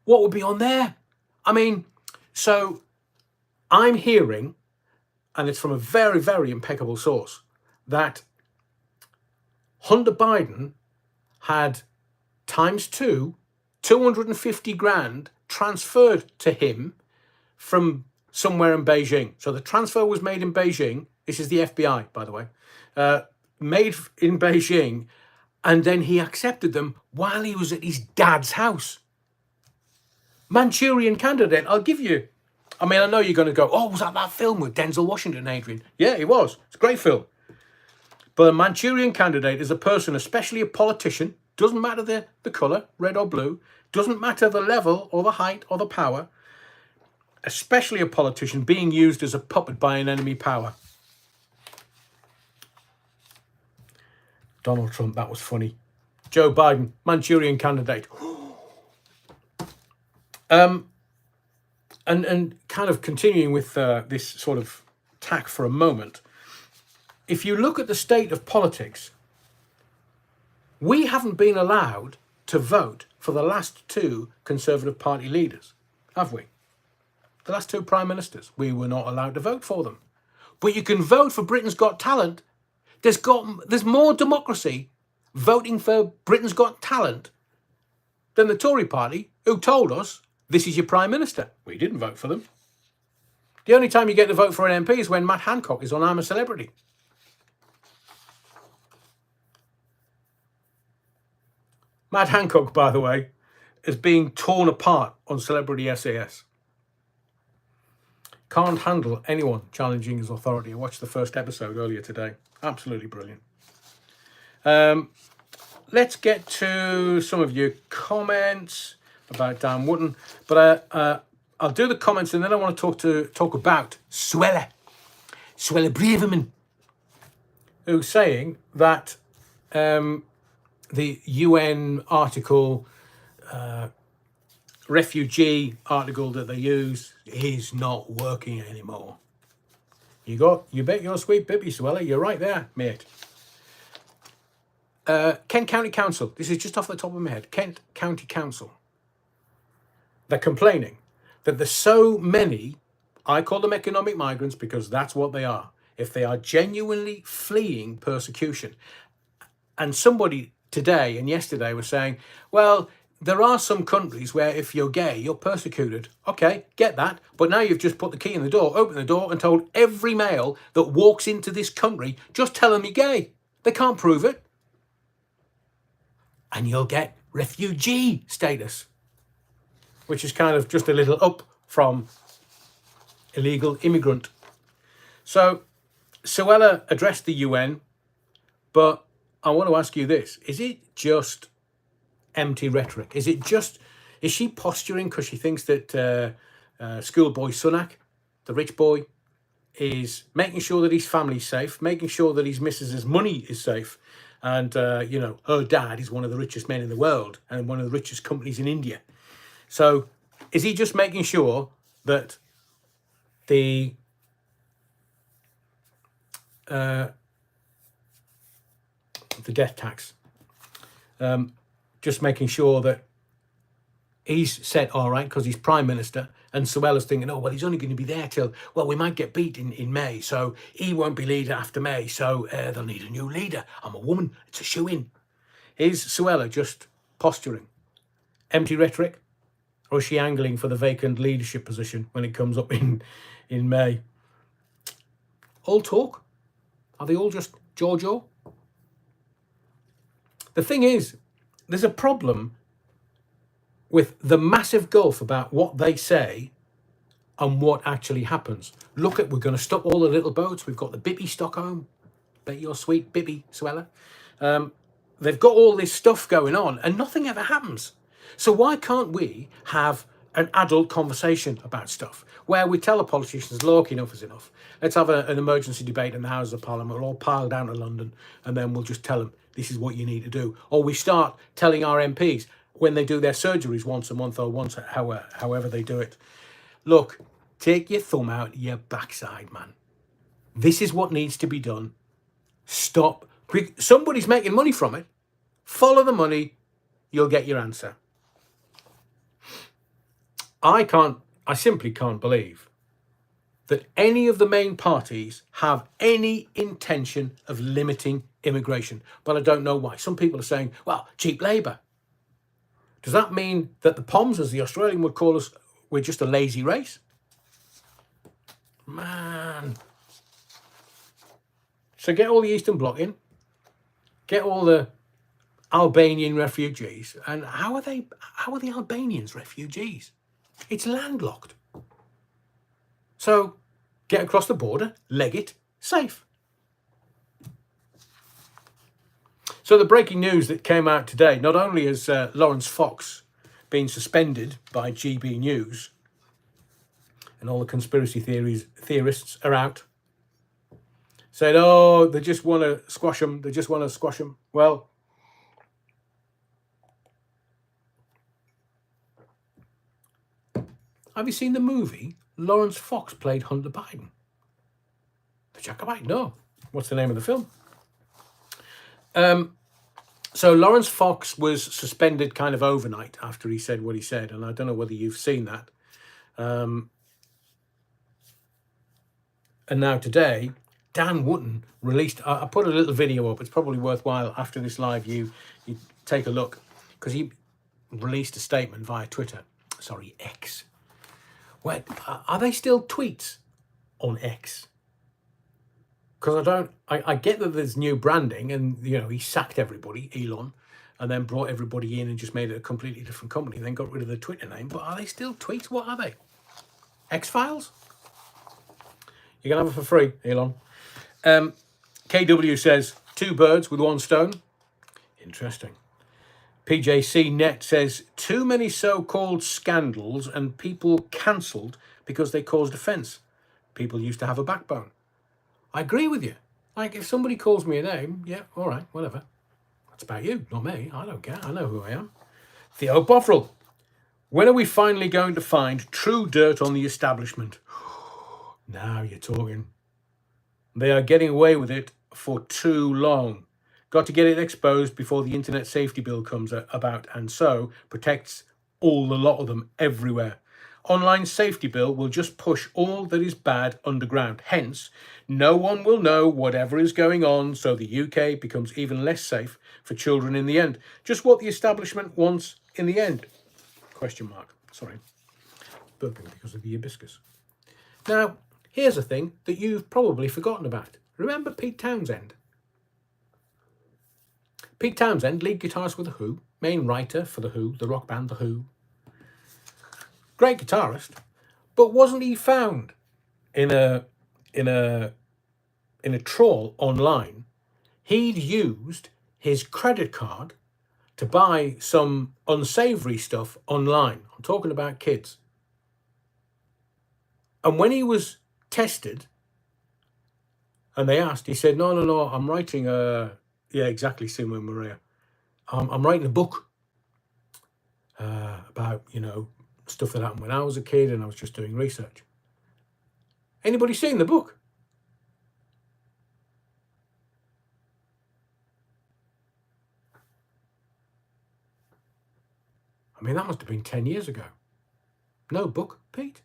what would be on there? I mean, so I'm hearing, and it's from a very, very impeccable source, that Hunter Biden had times 250 grand transferred to him from somewhere in Beijing. So the transfer was made in Beijing. This is the FBI, by the way. Made in Beijing, and then he accepted them while he was at his dad's house. Manchurian Candidate, I'll give you. I mean, I know you're going to go, oh, was that film with Denzel Washington, Adrian? Yeah, it was. It's a great film. But a Manchurian Candidate is a person, especially a politician, doesn't matter the colour, red or blue, doesn't matter the level or the height or the power, especially a politician being used as a puppet by an enemy power. Donald Trump, that was funny. Joe Biden, Manchurian Candidate. And kind of continuing with this sort of tack for a moment, if you look at the state of politics, we haven't been allowed to vote for the last two Conservative Party leaders, have we? The last two Prime Ministers. We were not allowed to vote for them. But you can vote for Britain's Got Talent. There's more democracy voting for Britain's Got Talent than the Tory party, who told us this is your Prime Minister. We didn't vote for them. The only time you get to vote for an MP is when Matt Hancock is on I'm a Celebrity. Matt Hancock, by the way, is being torn apart on Celebrity SAS. Can't handle anyone challenging his authority. I watched the first episode earlier today. Absolutely brilliant. Let's get to some of your comments about Dan Wootton. But I'll do the comments, and then I want to talk about Suella Braverman, who's saying that the UN article, refugee article that they use, is not working anymore. You bet your sweet bippy, Suella. You're right there, mate. Kent County Council. This is just off the top of my head. Kent County Council. They're complaining that there's so many, I call them economic migrants because that's what they are. If they are genuinely fleeing persecution. And somebody today and yesterday was saying, well, there are some countries where if you're gay, you're persecuted. Okay, get that. But now you've just put the key in the door, opened the door and told every male that walks into this country, just tell them you're gay. They can't prove it. And you'll get refugee status, which is kind of just a little up from illegal immigrant. So Suella addressed the UN, but I want to ask you this. Is it just empty rhetoric? Is she posturing because she thinks that schoolboy Sunak, the rich boy, is making sure that his family's safe, making sure that his missus's money is safe, and her dad is one of the richest men in the world and one of the richest companies in India. So is he just making sure that the death tax, just making sure that he's set all right because he's Prime Minister, and Suella's thinking, oh, well, he's only going to be there till, well, we might get beat in May, so he won't be leader after May, so they'll need a new leader. I'm a woman, it's a shoe-in. Is Suella just posturing? Empty rhetoric? Or is she angling for the vacant leadership position when it comes up in May? All talk? Are they all just jaw? The thing is, there's a problem with the massive gulf about what they say and what actually happens. We're going to stop all the little boats. We've got the Bippy Stockholm. Bet your sweet Bippy, Suella. They've got all this stuff going on and nothing ever happens. So why can't we have an adult conversation about stuff where we tell the politicians, look, enough is enough. Let's have an emergency debate in the Houses of Parliament. We'll all pile down to London and then we'll just tell them this is what you need to do. Or we start telling our MPs when they do their surgeries once a month or once, however they do it. Look, take your thumb out your backside, man. This is what needs to be done. Stop. Somebody's making money from it. Follow the money. You'll get your answer. I simply can't believe that any of the main parties have any intention of limiting immigration. But I don't know why. Some people are saying, well, cheap labour. Does that mean that the Poms, as the Australian would call us, we're just a lazy race? Man. So get all the Eastern Bloc in. Get all the Albanian refugees. And how are the Albanians refugees? It's landlocked. So get across the border, leg it, safe. So the breaking news that came out today, not only has Lawrence Fox been suspended by GB News, and all the conspiracy theorists are out, said, oh, they just want to squash them. They just want to squash them. Well, have you seen the movie? Lawrence Fox played Hunter Biden. The Jacobite? No. What's the name of the film? So Lawrence Fox was suspended kind of overnight after he said what he said. And I don't know whether you've seen that. And now today, Dan Wootton released, I put a little video up. It's probably worthwhile after this live you take a look, because he released a statement via Twitter. Sorry, X. Wait, are they still tweets on X? Because I get that there's new branding and, you know, he sacked everybody, Elon, and then brought everybody in and just made it a completely different company, then got rid of the Twitter name. But are they still tweets? What are they? X-Files? You can have it for free, Elon. KW says, 2 birds with 1 stone. Interesting. PJC Net says, too many so-called scandals and people cancelled because they caused offence. People used to have a backbone. I agree with you. Like, if somebody calls me a name, yeah, all right, whatever. That's about you, not me. I don't care. I know who I am. Theo Bovril. When are we finally going to find true dirt on the establishment? Now you're talking. They are getting away with it for too long. Got to get it exposed before the Internet Safety Bill comes about, and so protects all the lot of them everywhere. Online Safety Bill will just push all that is bad underground. Hence, no one will know whatever is going on, so the UK becomes even less safe for children in the end. Just what the establishment wants in the end. Question mark. Sorry. Burping because of the hibiscus. Now, here's a thing that you've probably forgotten about. Remember Pete Townsend? Pete Townsend, lead guitarist with The Who, main writer for The Who, the rock band The Who. Great guitarist, but wasn't he found in a trawl online? He'd used his credit card to buy some unsavoury stuff online. I'm talking about kids. And when he was tested, and they asked, he said, no, I'm writing yeah, exactly, Simon Maria. I'm writing a book about, you know, stuff that happened when I was a kid and I was just doing research. Anybody seen the book? I mean, that must have been 10 years ago. No book, Pete.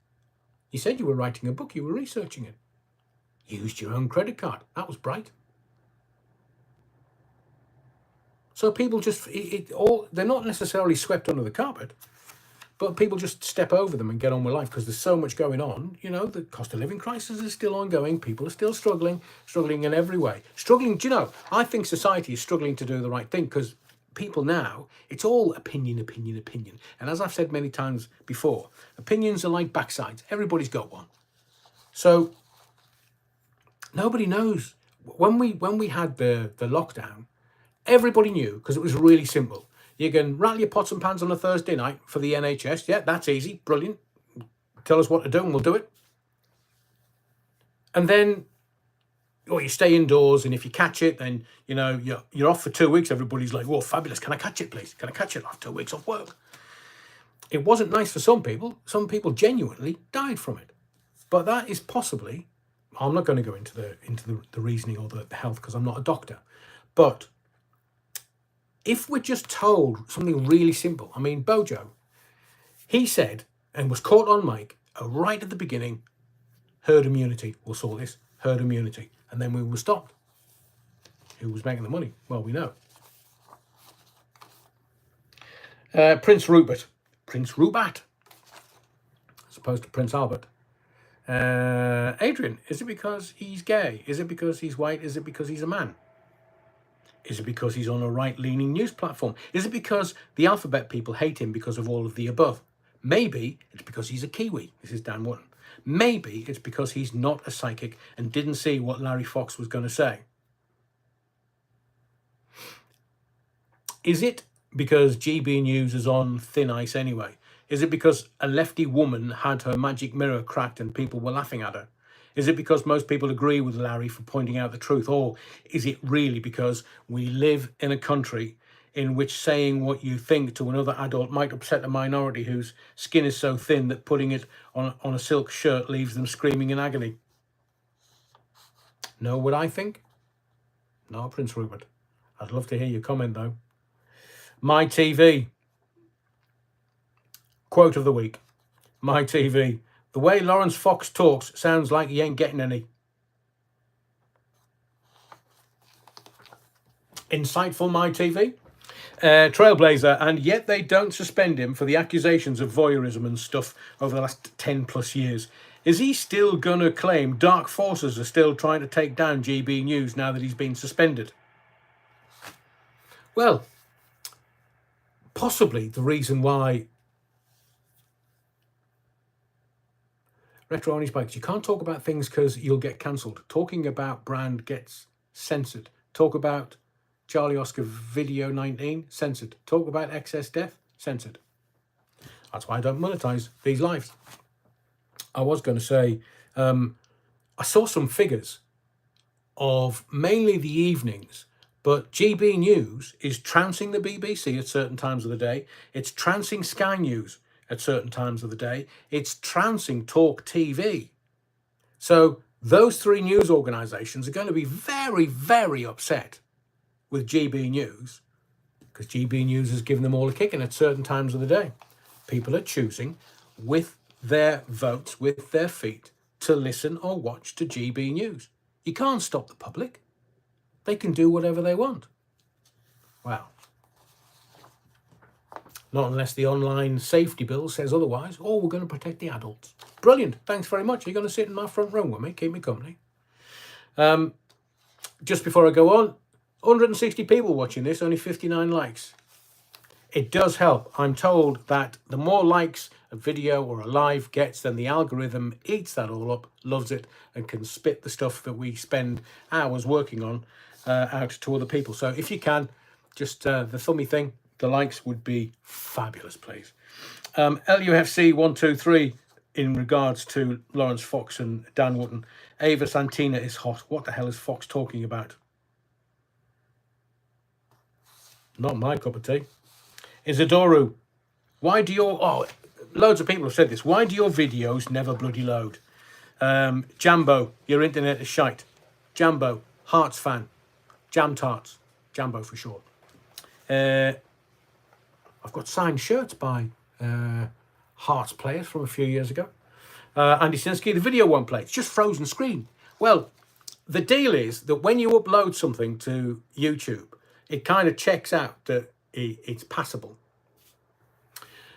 You said you were writing a book, you were researching it. Used your own credit card. That was bright. So people just, they're not necessarily swept under the carpet, but people just step over them and get on with life because there's so much going on. You know, the cost of living crisis is still ongoing. People are still struggling in every way. Struggling, do you know, I think society is struggling to do the right thing because people now, it's all opinion. And as I've said many times before, opinions are like backsides. Everybody's got one. So nobody knows. When we had the lockdown, everybody knew because it was really simple. You can rattle your pots and pans on a Thursday night for the NHS. Yeah, that's easy. Brilliant. Tell us what to do and we'll do it. And then, or you stay indoors, and if you catch it, then, you know, you're off for 2 weeks. Everybody's like, "Whoa, fabulous. Can I catch it, please? Can I catch it after 2 weeks off work?" It wasn't nice for some people. Some people genuinely died from it. But that is possibly, I'm not going to go into the reasoning or the health because I'm not a doctor. But if we're just told something really simple, I mean, Bojo, he said, and was caught on mic right at the beginning, herd immunity will sort this, herd immunity. And then we were stopped. Who was making the money? Well, we know. Prince Rupert, as opposed to Prince Albert. Adrian, is it because he's gay? Is it because he's white? Is it because he's a man? Is it because he's on a right-leaning news platform? Is it because the alphabet people hate him because of all of the above? Maybe it's because he's a Kiwi. This is Dan Wootton. Maybe it's because he's not a psychic and didn't see what Larry Fox was going to say. Is it because GB News is on thin ice anyway? Is it because a lefty woman had her magic mirror cracked and people were laughing at her? Is it because most people agree with Larry for pointing out the truth? Or is it really because we live in a country in which saying what you think to another adult might upset a minority whose skin is so thin that putting it on a silk shirt leaves them screaming in agony? Know what I think? No, Prince Rupert. I'd love to hear your comment though. My TV. Quote of the week. My TV. The way Lawrence Fox talks sounds like he ain't getting any. Insightful, My TV. Trailblazer, and yet they don't suspend him for the accusations of voyeurism and stuff over the last 10 plus years. Is he still gonna claim dark forces are still trying to take down GB News now that he's been suspended? Well, possibly the reason why Retro on his bikes. You can't talk about things because you'll get cancelled. Talking about brand gets censored. Talk about Charlie Oscar Video 19, censored. Talk about excess death, censored. That's why I don't monetize these lives. I was going to say, I saw some figures of mainly the evenings, but GB News is trouncing the BBC at certain times of the day. It's trouncing Sky News at certain times of the day. It's trouncing Talk TV. So those three news organisations are going to be very, very upset with GB News because GB News has given them all a kicking at certain times of the day. People are choosing with their votes, with their feet, to listen or watch to GB News. You can't stop the public. They can do whatever they want. Wow. Not unless the online safety bill says otherwise. Oh, we're going to protect the adults. Brilliant. Thanks very much. You're going to sit in my front room with me. Keep me company. Just before I go on, 160 people watching this, only 59 likes. It does help. I'm told that the more likes a video or a live gets, then the algorithm eats that all up, loves it, and can spit the stuff that we spend hours working on out to other people. So if you can, just the thummy thing, the likes would be fabulous, please. LUFC 123 in regards to Lawrence Fox and Dan Wootton. Ava Santina is hot. What the hell is Fox talking about? Not my cup of tea. Isadoru, why do your... Oh, loads of people have said this. Why do your videos never bloody load? Jambo, your internet is shite. Jambo, Hearts fan. Jam Tarts. Jambo for short. I've got signed shirts by Hearts players from a few years ago. Andy Sinsky, the video won't play. It's just frozen screen. Well, the deal is that when you upload something to YouTube, it kind of checks out that it's passable.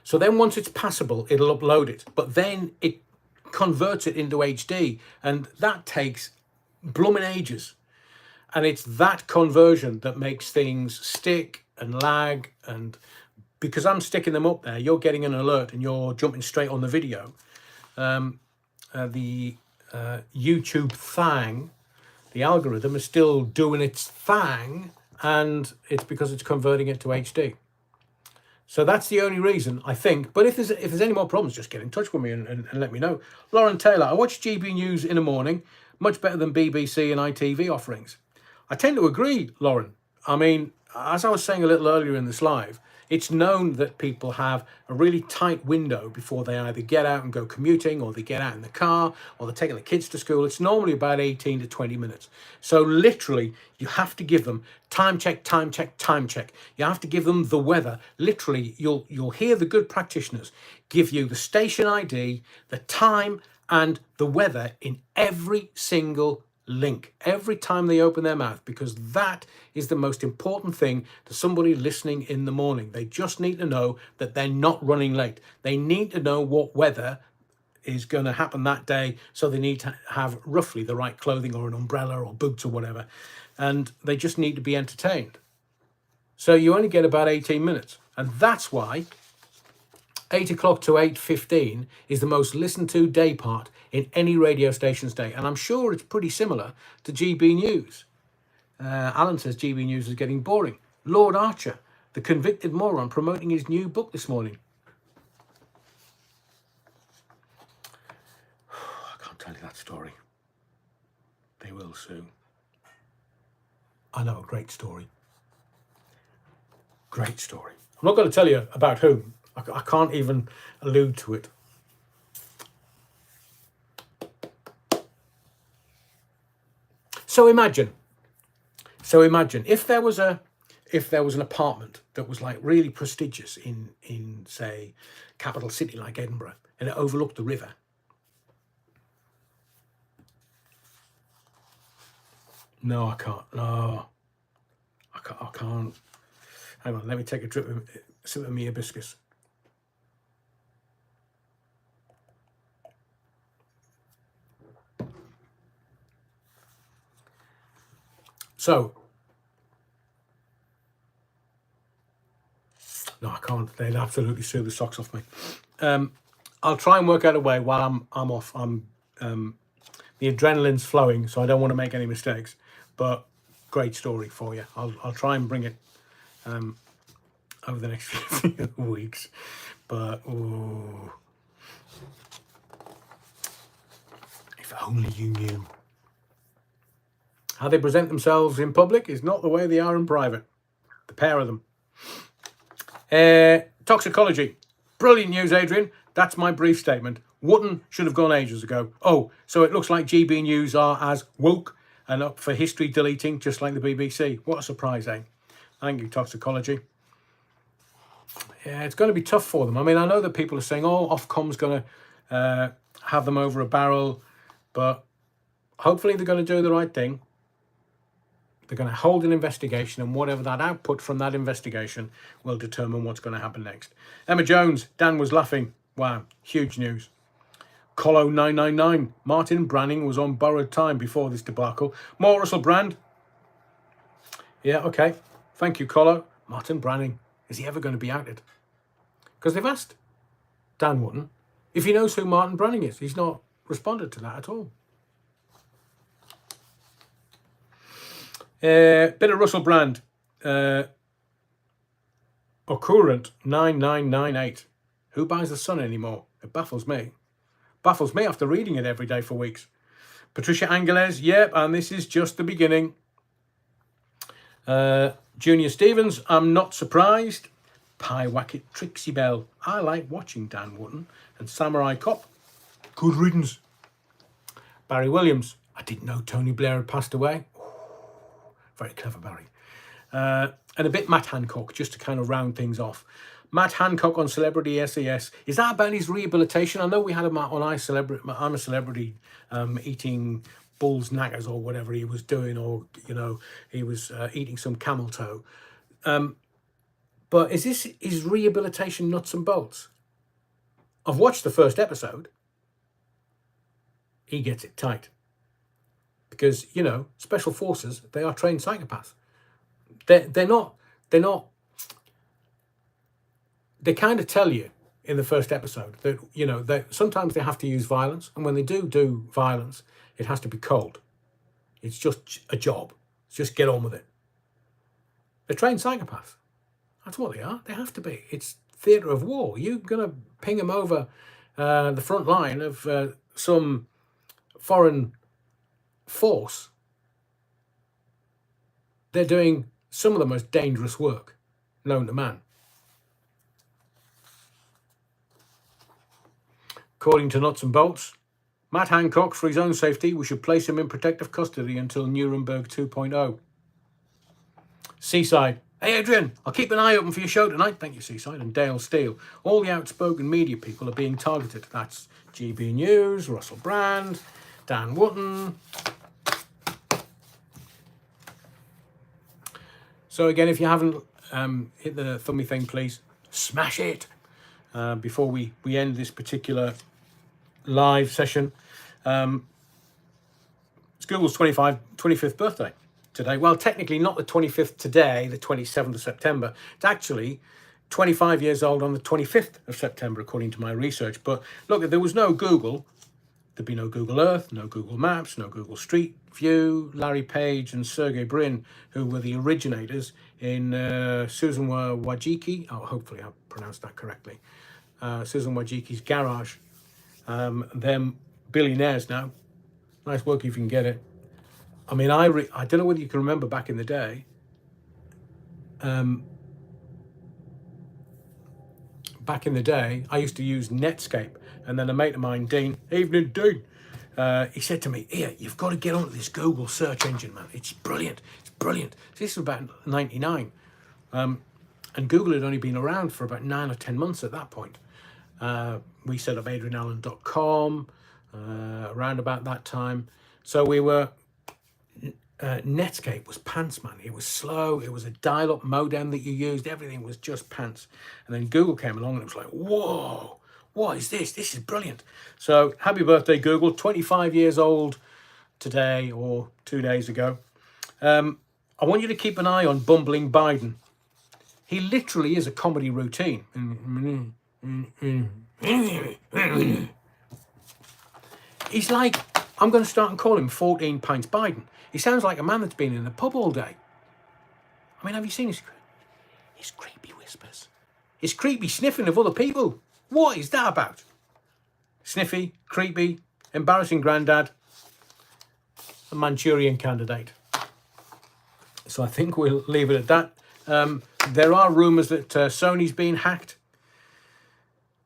So then once it's passable, it'll upload it. But then it converts it into HD. And that takes blooming ages. And it's that conversion that makes things stick and lag. And because I'm sticking them up there, you're getting an alert and you're jumping straight on the video. The YouTube thing, the algorithm is still doing its thing. And it's because it's converting it to HD. So that's the only reason, I think. But if there's any more problems, just get in touch with me and let me know. Lauren Taylor, I watch GB News in the morning, much better than BBC and ITV offerings. I tend to agree, Lauren. I mean, as I was saying a little earlier in this live, it's known that people have a really tight window before they either get out and go commuting, or they get out in the car, or they're taking the kids to school. It's normally about 18 to 20 minutes. So literally, you have to give them time check, time check, time check. You have to give them the weather. Literally, you'll hear the good practitioners give you the station ID, the time, and the weather in every single link every time they open their mouth, because that is the most important thing to somebody listening in the morning. They just need to know that they're not running late. They need to know what weather is going to happen that day, so they need to have roughly the right clothing or an umbrella or boots or whatever, and they just need to be entertained. So you only get about 18 minutes, and that's why 8 o'clock to 8:15 is the most listened to day part in any radio station's day. And I'm sure it's pretty similar to GB News. Alan says GB News is getting boring. Lord Archer, the convicted moron, promoting his new book this morning. I can't tell you that story. They will soon. I know a great story. Great story. I'm not going to tell you about whom. I can't even allude to it. So imagine if there was an apartment that was like really prestigious in say capital city like Edinburgh, and it overlooked the river. No, I can't. No, I can't. Hang on, let me take a sip of my hibiscus. So, no, I can't. They'll absolutely sue the socks off me. I'll try and work out a way while I'm off. The adrenaline's flowing, so I don't want to make any mistakes. But great story for you. I'll try and bring it over the next few weeks. But ooh, if only you knew. How they present themselves in public is not the way they are in private. The pair of them. Toxicology. Brilliant news, Adrian. That's my brief statement. Wootton should have gone ages ago. Oh, so it looks like GB News are as woke and up for history deleting, just like the BBC. What a surprise, eh? Thank you, Toxicology. Yeah, it's going to be tough for them. I mean, I know that people are saying, oh, Ofcom's going to have them over a barrel, but hopefully they're going to do the right thing. They're going to hold an investigation, and whatever that output from that investigation will determine what's going to happen next. Emma Jones, Dan was laughing. Wow, huge news. Colo 999, Martin Branning was on borrowed time before this debacle. More Russell Brand. Yeah, okay. Thank you, Colo. Martin Branning, is he ever going to be outed? Because they've asked Dan Wootton if he knows who Martin Branning is. He's not responded to that at all. Bit of Russell Brand. Occurrent 9998. Who buys the Sun anymore? It baffles me. Baffles me after reading it every day for weeks. Patricia Angeles, yep, and this is just the beginning. Junior Stevens, I'm not surprised. Pie Wacket Trixie Bell, I like watching Dan Wootton. And Samurai Cop, good riddance. Barry Williams, I didn't know Tony Blair had passed away. Very clever, Barry. And a bit Matt Hancock, just to kind of round things off. Matt Hancock on Celebrity SAS. Is that about his rehabilitation? I know we had him on I'm a Celebrity eating bull's knackers or whatever he was doing, or, you know, he was eating some camel toe. But is this his rehabilitation nuts and bolts? I've watched the first episode. He gets it tight. Because, you know, special forces, they are trained psychopaths. They're not, they kind of tell you in the first episode that, you know, sometimes they have to use violence. And when they do violence, it has to be cold. It's just a job. Just get on with it. They're trained psychopaths. That's what they are. They have to be. It's theatre of war. You're going to ping them over the front line of some foreign force. They're doing some of the most dangerous work known to man. According to Nuts and Bolts, Matt Hancock, for his own safety, we should place him in protective custody until Nuremberg 2.0. Seaside. Hey, Adrian, I'll keep an eye open for your show tonight. Thank you, Seaside. And Dale Steele. All the outspoken media people are being targeted. That's GB News, Russell Brand, Dan Wootton. So again, if you haven't hit the thummy thing, please smash it before we end this particular live session. It's Google's 25th birthday today. Well, technically not the 25th today, the 27th of September. It's actually 25 years old on the 25th of September, according to my research. But look, if there was no Google, there'd be no Google Earth, no Google Maps, no Google Street View. Larry Page and Sergey Brin, who were the originators in Susan Wojcicki, oh, hopefully I pronounced that correctly, Susan Wojcicki's garage. Them billionaires now. Nice work if you can get it. I mean, I don't know whether you can remember back in the day. Back in the day, I used to use Netscape, and then a mate of mine, Dean, evening Dean, he said to me, "Here, you've got to get onto this Google search engine, man. It's brilliant. It's brilliant." So this was about 99, and Google had only been around for about 9 or 10 months at that point. We set up adrianallen.com around about that time. So we were, Netscape was pants, man. It was slow. It was a dial-up modem that you used. Everything was just pants. And then Google came along and it was like, whoa, what is this? This is brilliant. So happy birthday, Google. 25 years old today or 2 days ago. I want you to keep an eye on bumbling Biden. He literally is a comedy routine. He's like, I'm going to start and call him 14 pints Biden. He sounds like a man that's been in the pub all day. I mean, have you seen his creepy whispers? His creepy sniffing of other people. What is that about? Sniffy, creepy, embarrassing granddad, a Manchurian candidate. So I think we'll leave it at that. There are rumours that Sony's been hacked.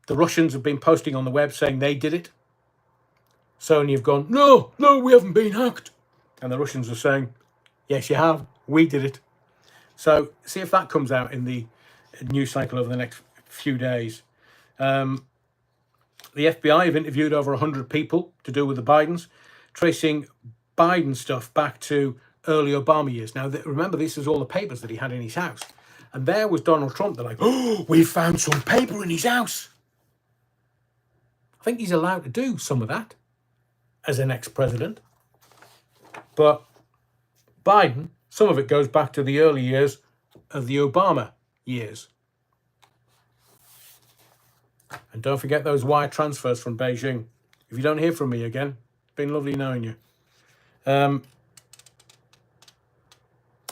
The Russians have been posting on the web saying they did it. Sony have gone, no, we haven't been hacked. And the Russians are saying, yes, you have. We did it. So see if that comes out in the news cycle over the next few days. The FBI have interviewed over 100 people to do with the Bidens, tracing Biden stuff back to early Obama years. Now, remember, this is all the papers that he had in his house. And there was Donald Trump. They're like, oh, we found some paper in his house. I think he's allowed to do some of that as an ex-president. But Biden, some of it goes back to the early years of the Obama years. And don't forget those wire transfers from Beijing. If you don't hear from me again, it's been lovely knowing you.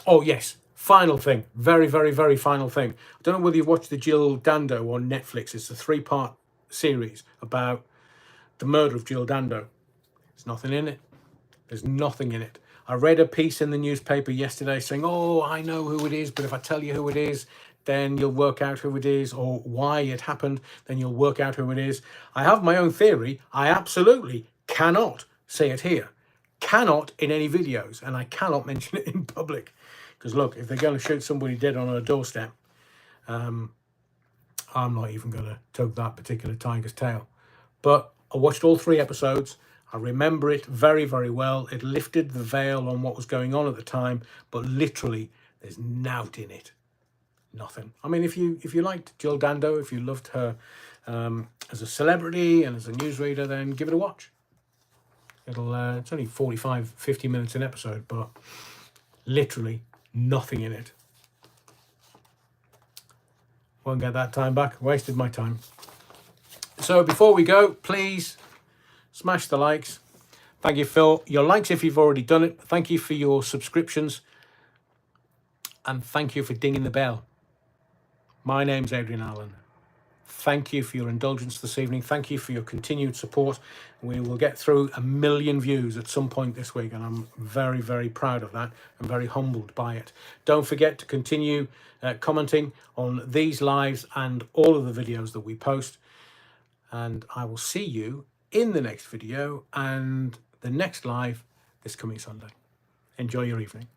Oh, yes. Final thing. Very, very, very final thing. I don't know whether you've watched the Jill Dando on Netflix. It's a 3-part series about the murder of Jill Dando. There's nothing in it. There's nothing in it. I read a piece in the newspaper yesterday saying, oh, I know who it is, but if I tell you who it is, then you'll work out who it is, or why it happened, then you'll work out who it is. I have my own theory. I absolutely cannot say it here. Cannot in any videos, and I cannot mention it in public. Because look, if they're going to shoot somebody dead on a doorstep, I'm not even going to tug that particular tiger's tail. But I watched all 3 episodes. I remember it very, very well. It lifted the veil on what was going on at the time, but literally there's nought in it. Nothing. I mean, if you liked Jill Dando, if you loved her as a celebrity and as a newsreader, then give it a watch. It's only 45, 50 minutes an episode, but literally nothing in it. Won't get that time back. Wasted my time. So before we go, please smash the likes. Thank you for your likes if you've already done it. Thank you for your subscriptions. And thank you for dinging the bell. My name's Adrian Allen. Thank you for your indulgence this evening. Thank you for your continued support. We will get through 1 million views at some point this week, and I'm very, very proud of that and very humbled by it. Don't forget to continue commenting on these lives and all of the videos that we post. And I will see you in the next video and the next live this coming Sunday. Enjoy your evening.